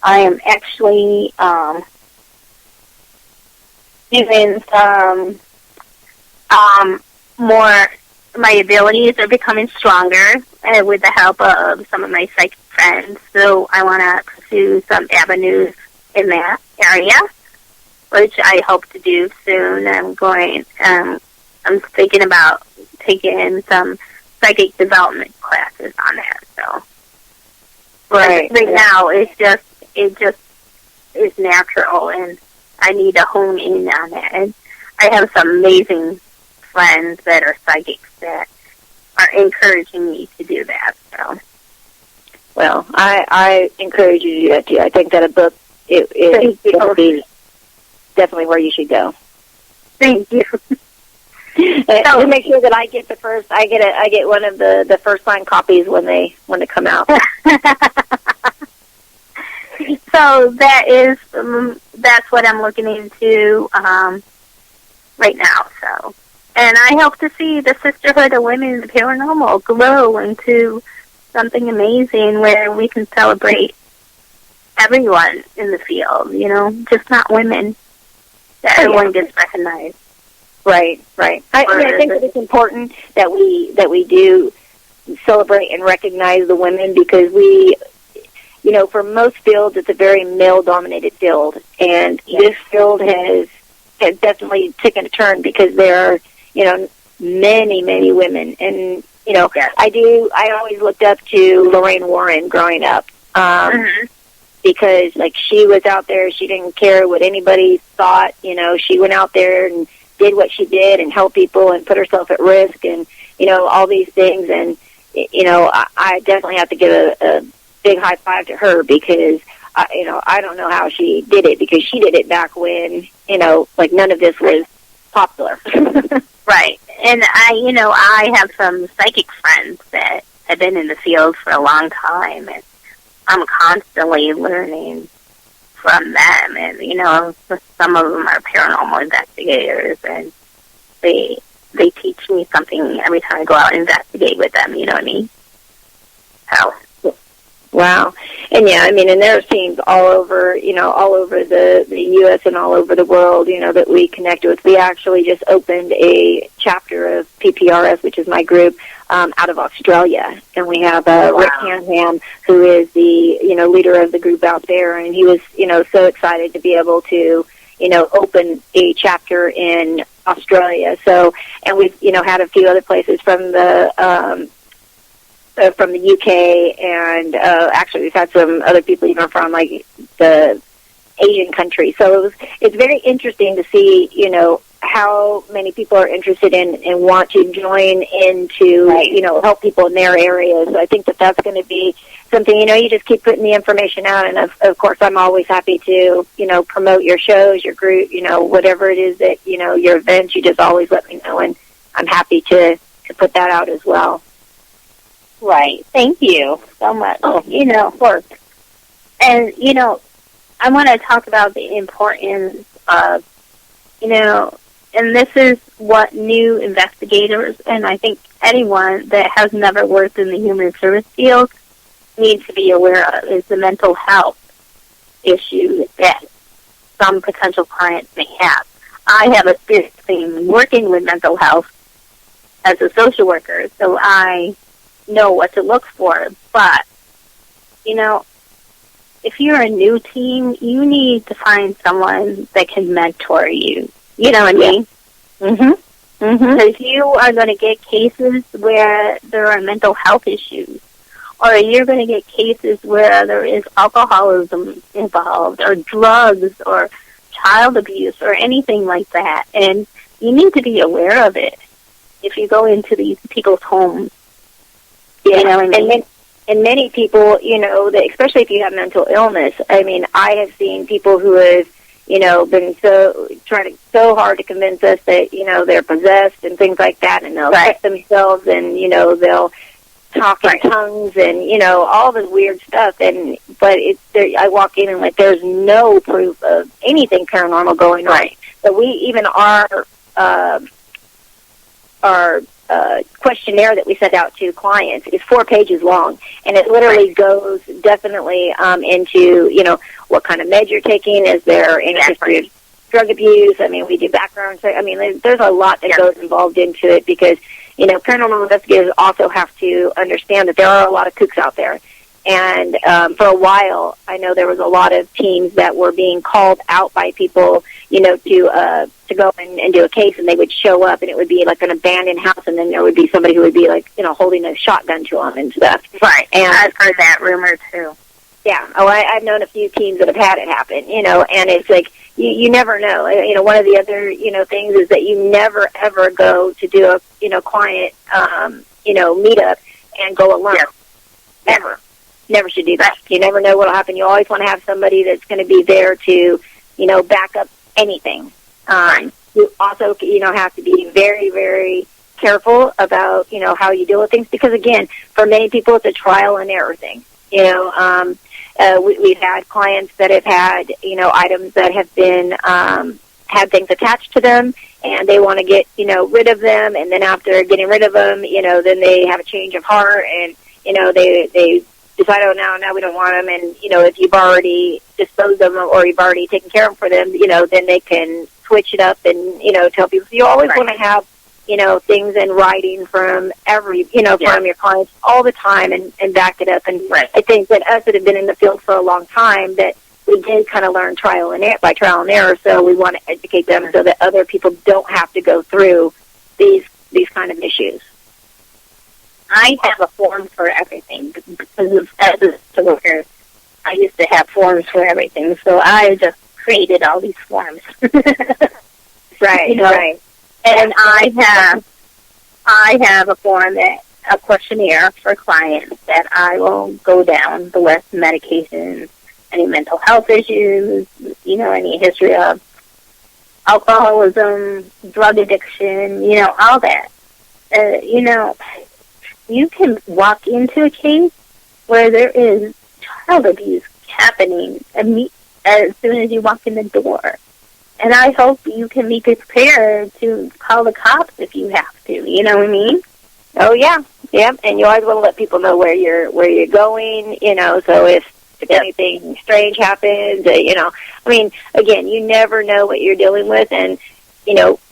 S5: I am actually, doing some more, my abilities are becoming stronger with the help of some of my psychic friends. So I want to pursue some avenues in that area, which I hope to do soon. I'm thinking about taking some psychic development classes on that. So right now it just is natural, and I need to hone in on that. And I have some amazing friends that are psychics that are encouraging me to do that. So,
S2: well, I encourage you to do that too. I think that a book will be definitely where you should go.
S5: Thank you.
S2: So make sure that I get the first. I get one of the first signed copies when they come out.
S5: So that's what I'm looking into right now. So, and I hope to see the Sisterhood of Women in the Paranormal grow into something amazing where we can celebrate everyone in the field. Just not women. That everyone gets recognized.
S2: Right. I think that it's important that we do celebrate and recognize the women, because we, for most fields, it's a very male-dominated field, and this field has definitely taken a turn, because there are, many women, and I always looked up to Lorraine Warren growing up, because like she was out there, she didn't care what anybody thought, she went out there and did what she did and helped people and put herself at risk, and all these things, and I definitely have to give a big high five to her, because I don't know how she did it, because she did it back when like none of this was popular.
S5: Right. And I have some psychic friends that have been in the field for a long time, and I'm constantly learning from them. And, you know, some of them are paranormal investigators, and they teach me something every time I go out and investigate with them, you know what I mean? So.
S2: Wow. And yeah, I mean, and there are teams all over, you know, all over the U.S. and all over the world, you know, that we connect with. We actually just opened a chapter of P.P.R.S, which is my group, out of Australia. And we have Rick Hanham, who is the, you know, leader of the group out there. And he was, you know, so excited to be able to, you know, open a chapter in Australia. So, and we've, you know, had a few other places from the UK, and actually we've had some other people even from like the Asian countries. So it's very interesting to see, you know, how many people are interested in and want to join into, you know, help people in their areas. So I think that that's going to be something, you know, you just keep putting the information out. And of course, I'm always happy to, you know, promote your shows, your group, you know, whatever it is that, you know, your events, you just always let me know. And I'm happy to put that out as well.
S5: Right. Thank you so much. You know, and, you know, I want to talk about the importance of, you know, and this is what new investigators, and I think anyone that has never worked in the human service field needs to be aware of, is the mental health issue that some potential clients may have. I have experience in working with mental health as a social worker, so I know what to look for. But, you know, if you're a new team, you need to find someone that can mentor you. You know what I mean? Because you are going to get cases where there are mental health issues, or you're going to get cases where there is alcoholism involved, or drugs, or child abuse, or anything like that. And you need to be aware of it if you go into these people's homes.
S2: Yeah,
S5: you know what I mean?
S2: And many people, you know, that, especially if you have mental illness, I mean, I have seen people who have, you know, been so hard to convince us that, you know, they're possessed and things like that, and they'll cut themselves, and, you know, they'll talk in tongues and, you know, all this weird stuff. And but I walk in and like there's no proof of anything paranormal going on. But we even our questionnaire that we send out to clients is 4 pages long, and it literally goes definitely into, you know, what kind of meds you're taking, is there any history of drug abuse. I mean, we do background check. I mean, there's a lot that goes involved into it, because, you know, paranormal investigators also have to understand that there are a lot of kooks out there. And for a while, I know there was a lot of teams that were being called out by people, you know, to go and do a case, and they would show up, and it would be like an abandoned house, and then there would be somebody who would be like, you know, holding a shotgun to them and stuff.
S5: Right.
S2: And
S5: I've heard that rumor too.
S2: Yeah. Oh, I've known a few teams that have had it happen, you know, and it's like, you never know. You know, one of the other, you know, things is that you never, ever go to do a, you know, client, you know, meetup and go alone. Ever. Never should do that. You never know what will happen. You always want to have somebody that's going to be there to, you know, back up anything. You also, you know, have to be very, very careful about, you know, how you deal with things, because, again, for many people, it's a trial and error thing. You know, we've had clients that have had, you know, items that have been, had things attached to them, and they want to get, you know, rid of them, and then after getting rid of them, you know, then they have a change of heart, and, you know, they decide, oh, now we don't want them, and, you know, if you've already disposed of them or you've already taken care of them for them, you know, then they can switch it up and, you know, tell people. So you always want to have, you know, things in writing from every, you know, from your clients all the time, and back it up. And I think that us that have been in the field for a long time, that we did kind of learn by trial and error, so we want to educate them so that other people don't have to go through these kind of issues.
S5: I have a form for everything, because as a social worker, I used to have forms for everything, so I just created all these forms.
S2: You know?
S5: Right. And I have a form, a questionnaire for clients that I will go down the list: medications, any mental health issues, you know, any history of alcoholism, drug addiction, you know, all that. You know, you can walk into a case where there is child abuse happening as soon as you walk in the door. And I hope you can be prepared to call the cops if you have to. You know what I mean?
S2: Oh, yeah. Yep. And you always want to let people know where you're going, so if anything strange happens, I mean, again, you never know what you're dealing with. And,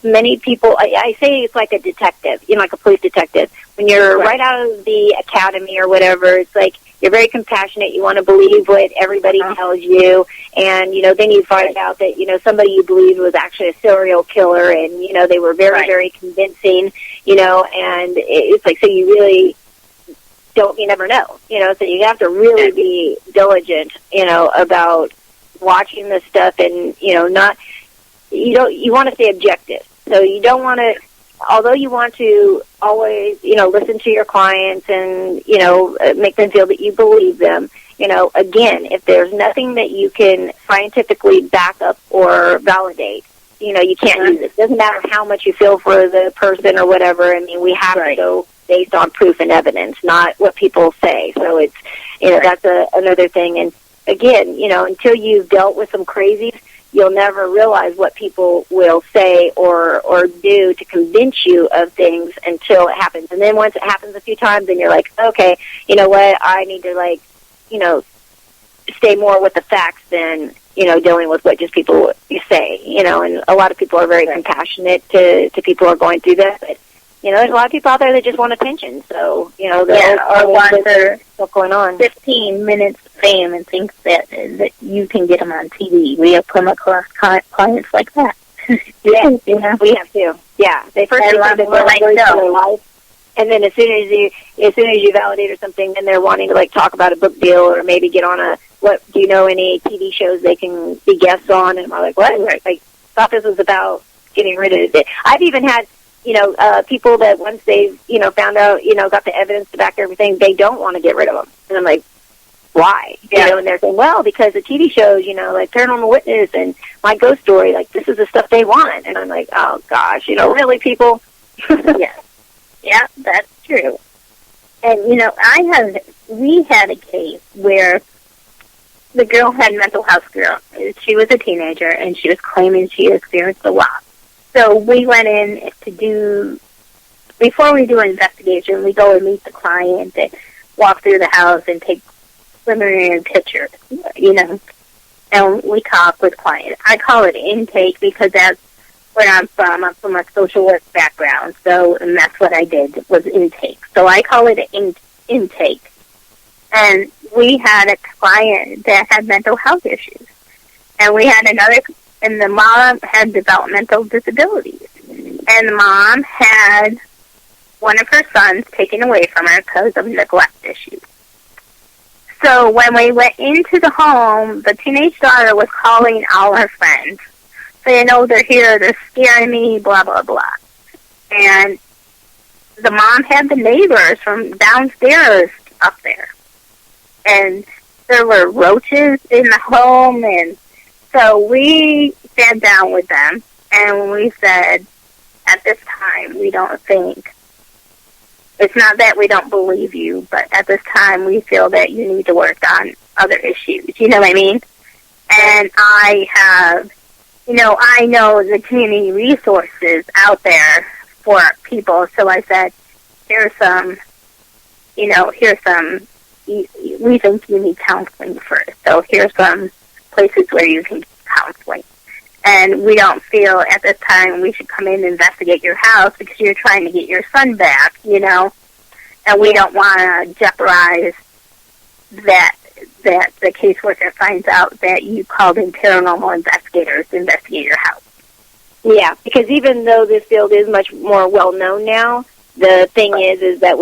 S2: many people, I say it's like a detective, like a police detective. When you're right out of the academy or whatever, it's like you're very compassionate. You want to believe what everybody tells you. And, then you find out that, somebody you believed was actually a serial killer. And, they were very, very convincing, and it's like, so you really you never know, so you have to really be diligent, about watching this stuff and, you want to stay objective. So you don't want to, although you want to always, listen to your clients and, make them feel that you believe them, again, if there's nothing that you can scientifically back up or validate, you can't use it. It doesn't matter how much you feel for the person or whatever. I mean, we have to go based on proof and evidence, not what people say. So it's, that's another thing. And again, until you've dealt with some crazies, you'll never realize what people will say or do to convince you of things until it happens. And then once it happens a few times, then you're like, okay, you know what, I need to, stay more with the facts than, dealing with what just people say, and a lot of people are very compassionate to people who are going through this. But, there's a lot of people out there that just want attention. So,
S5: or want their
S2: what's going on.
S5: 15 minutes fame and think that you can get them on TV. We have come across clients like that.
S2: Yeah, we have too. Yeah, they first think that they're like their life, and then as soon as you validate or something, then they're wanting to talk about a book deal or maybe get on do you know any TV shows they can be guests on? And I'm like, what? I thought this was about getting rid of it. I've even had people that once they've found out got the evidence to back everything, they don't want to get rid of them, and I'm like, why? And they're saying, well, because the TV shows, like Paranormal Witness and My Ghost Story, this is the stuff they want. And I'm like, oh gosh, really, people?
S5: Yeah, that's true. And we had a case where the girl had mental health girl. She was a teenager and she was claiming she experienced a lot. So we went in before we do an investigation, we go and meet the client and walk through the house and take preliminary pictures, and we talk with clients. I call it intake because that's where I'm from. I'm from a social work background, and that's what I did was intake. So I call it an intake. And we had a client that had mental health issues, and we had and the mom had developmental disabilities, and the mom had one of her sons taken away from her because of neglect issues. So when we went into the home, the teenage daughter was calling all her friends, saying, oh, they're here, they're scaring me, blah, blah, blah. And the mom had the neighbors from downstairs up there. And there were roaches in the home, and so we sat down with them, and we said, at this time, we don't think, it's not that we don't believe you, but at this time, we feel that you need to work on other issues. You know what I mean? And I know the community resources out there for people, so I said, we think you need counseling first, so here's some places where you can get counseling. And we don't feel at this time we should come in and investigate your house because you're trying to get your son back, and we don't want to jeopardize that the caseworker finds out that you called in paranormal investigators to investigate your house.
S2: Yeah, because even though this field is much more well-known now, the thing is that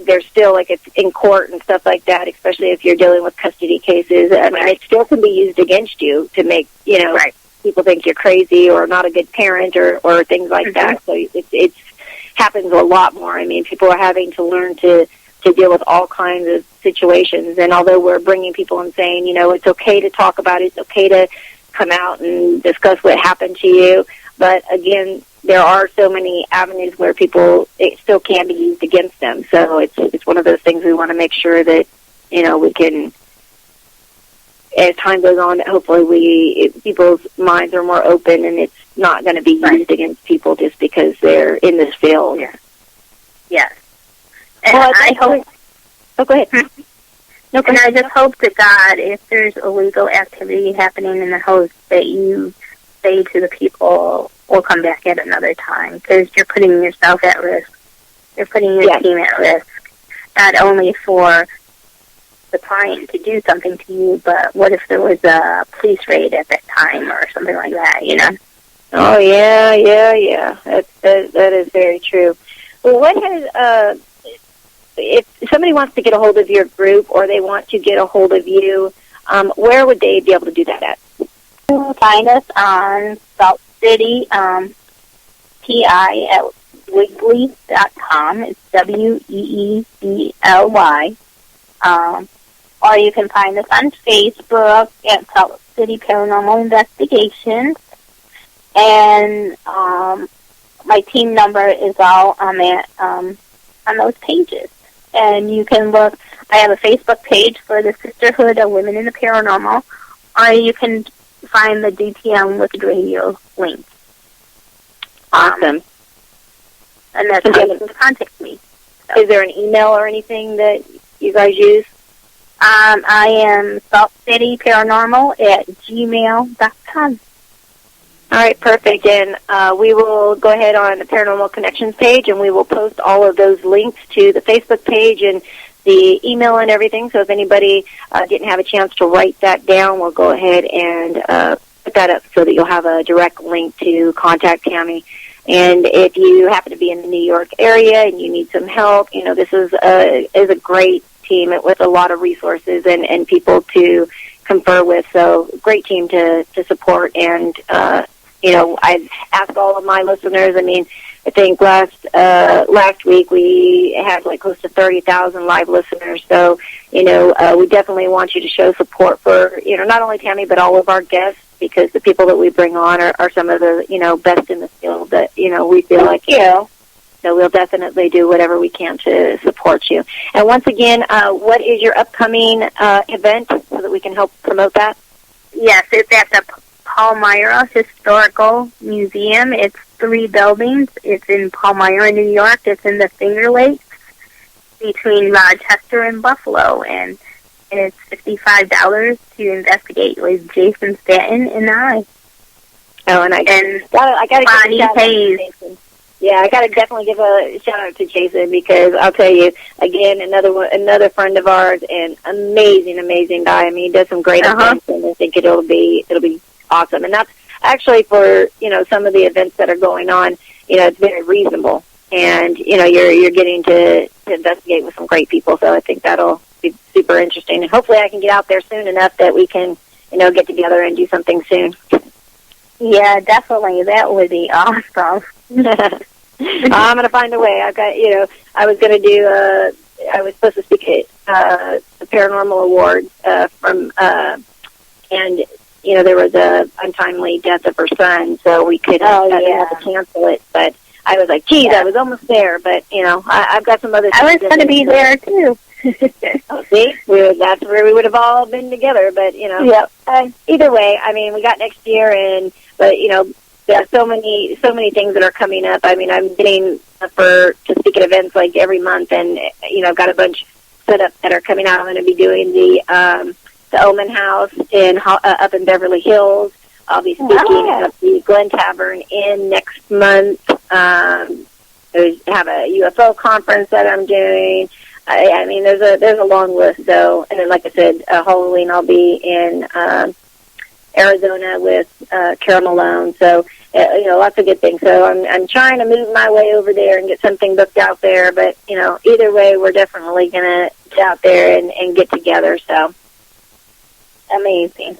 S2: there's still, it's in court and stuff like that, especially if you're dealing with custody cases. I mean, it still can be used against you to make, people think you're crazy or not a good parent or things like that. So it's happens a lot more. I mean, people are having to learn to deal with all kinds of situations. And although we're bringing people and saying, it's okay to talk about it, it's okay to come out and discuss what happened to you, but again, there are so many avenues where it still can be used against them. So it's one of those things we want to make sure that, we can as time goes on, hopefully people's minds are more open, and it's not going to be used against people just because they're in this field.
S5: Yeah. Yes. And
S2: well,
S5: I hope...
S2: Oh, go ahead.
S5: No, and I just hope to God, if there's illegal activity happening in the house, that you say to the people, we'll come back at another time, because you're putting yourself at risk. You're putting your team at risk, not only for the client to do something to you, but what if there was a police raid at that time or something like that, you know?
S2: Oh, yeah. That is very true. Well, what has... if somebody wants to get a hold of your group or they want to get a hold of you, where would they be able to do that at?
S5: You can find us on Salt City PI at Wiggly.com. It's WEEBLY. Or you can find us on Facebook at Salt City Paranormal Investigations. And my team number is all on that on those pages. And you can look, I have a Facebook page for the Sisterhood of Women in the Paranormal, or you can find the DTM Wicked Radio link.
S2: Awesome.
S5: And that's how you can contact me. So.
S2: Is there an email or anything that you guys use?
S5: I am saltcityparanormal@gmail.com.
S2: All right, perfect. And we will go ahead on the Paranormal Connections page, and we will post all of those links to the Facebook page and the email and everything. So if anybody didn't have a chance to write that down, we'll go ahead and put that up so that you'll have a direct link to contact Tammy. And if you happen to be in the New York area and you need some help, this is a great team with a lot of resources and people to confer with. So great team to support. And I've asked all of my listeners. I mean, I think last week we had like close to 30,000 live listeners. So, we definitely want you to show support for, not only Tammy, but all of our guests, because the people that we bring on are some of the, best in the field that, we feel like, so we'll definitely do whatever we can to support you. And once again, what is your upcoming event so that we can help promote that?
S5: Yes, it's at the Palmyra Historical Museum. It's 3 buildings. It's in Palmyra, New York. It's in the Finger Lakes between Rochester and Buffalo. And it's $55 to investigate with Jason Stanton and I.
S2: Oh, and I got to give a shout out to Jason. Yeah, I got to definitely give a shout out to Jason, because I'll tell you again, another friend of ours, and amazing guy. I mean, he does some great events, and I think it'll be awesome. And that's actually for some of the events that are going on. It's very reasonable, and you're getting to investigate with some great people. So I think that'll be super interesting, and hopefully I can get out there soon enough that we can get together and do something soon.
S5: Yeah, definitely. That would be awesome.
S2: I'm going to find a way. I've got, I was going to do, I was supposed to speak at the Paranormal Awards and, there was a untimely death of her son, so we could have to cancel it. But I was like, geez, I was almost there. But, I've got some other things.
S5: I was going to be there, too.
S2: See, that's where we would have all been together. But, either way, I mean, we got next year, but there's so many things that are coming up. I mean, I'm getting to speak at events like every month, and I've got a bunch set up that are coming out. I'm going to be doing the Omen House up in Beverly Hills. I'll be speaking at the Glen Tavern in next month. I have a UFO conference that I'm doing. I mean, there's a long list. So, and then like I said, Halloween I'll be in Arizona with Carol Malone. So, lots of good things. So I'm trying to move my way over there and get something booked out there. But, either way, we're definitely going to get out there and get together. So,
S5: amazing.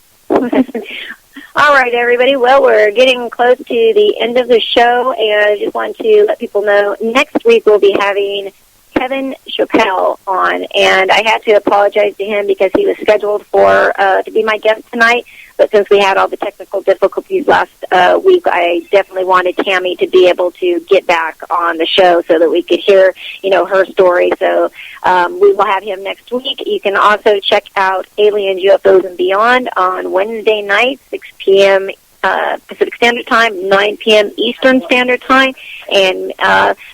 S2: All right, everybody. Well, we're getting close to the end of the show, and I just want to let people know next week we'll be having Kevin Chappelle on, and I had to apologize to him because he was scheduled for to be my guest tonight, but since we had all the technical difficulties last week, I definitely wanted Tammy to be able to get back on the show so that we could hear, her story. So we will have him next week. You can also check out Aliens, UFOs, and Beyond on Wednesday night, 6 p.m. Pacific Standard Time, 9 p.m. Eastern Standard Time, and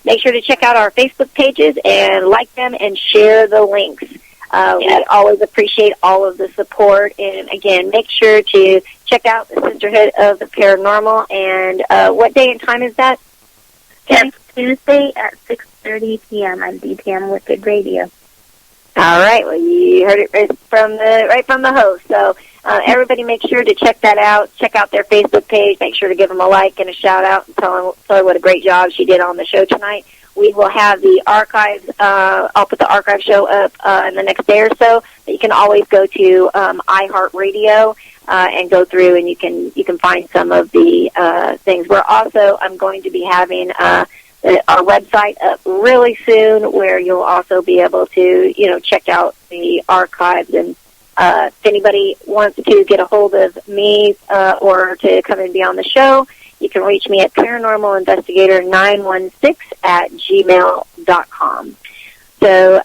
S2: make sure to check out our Facebook pages and like them and share the links. We always appreciate all of the support, and again, make sure to check out the Sisterhood of the Paranormal. And what day and time is that?
S5: It's Tuesday at 6:30 p.m. on DTM Wicked Radio.
S2: All right. Well, you heard it right from the host. So everybody, make sure to check that out. Check out their Facebook page. Make sure to give them a like and a shout out, and tell her what a great job she did on the show tonight. We will have the archives. I'll put the archive show up in the next day or so. But you can always go to iHeartRadio and go through, and you can find some of the things. I'm going to be having our website up really soon, where you'll also be able to, check out the archives. And if anybody wants to get a hold of me or to come and be on the show, you can reach me at paranormalinvestigator916@gmail.com. So,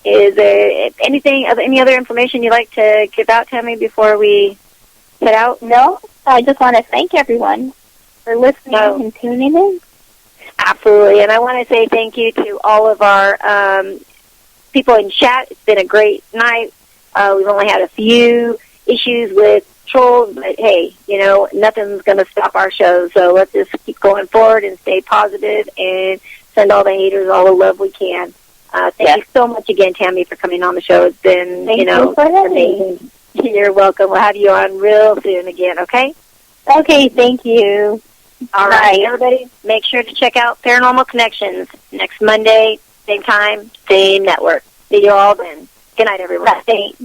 S2: is there any other information you'd like to give out, Tammy, before we head out?
S5: No, I just want to thank everyone for listening and tuning in.
S2: Absolutely, and I want to say thank you to all of our people in chat. It's been a great night. We've only had a few issues with trolls, but hey, nothing's going to stop our show. So let's just keep going forward and stay positive and send all the haters all the love we can. Thank you so much again, Tammy, for coming on the show. It's been, amazing. You're welcome. We'll have you on real soon again, okay?
S5: Okay, thank you.
S2: All right, everybody, make sure to check out Paranormal Connections next Monday, same time, same network. See you all then. Good night, everyone.
S5: Thanks.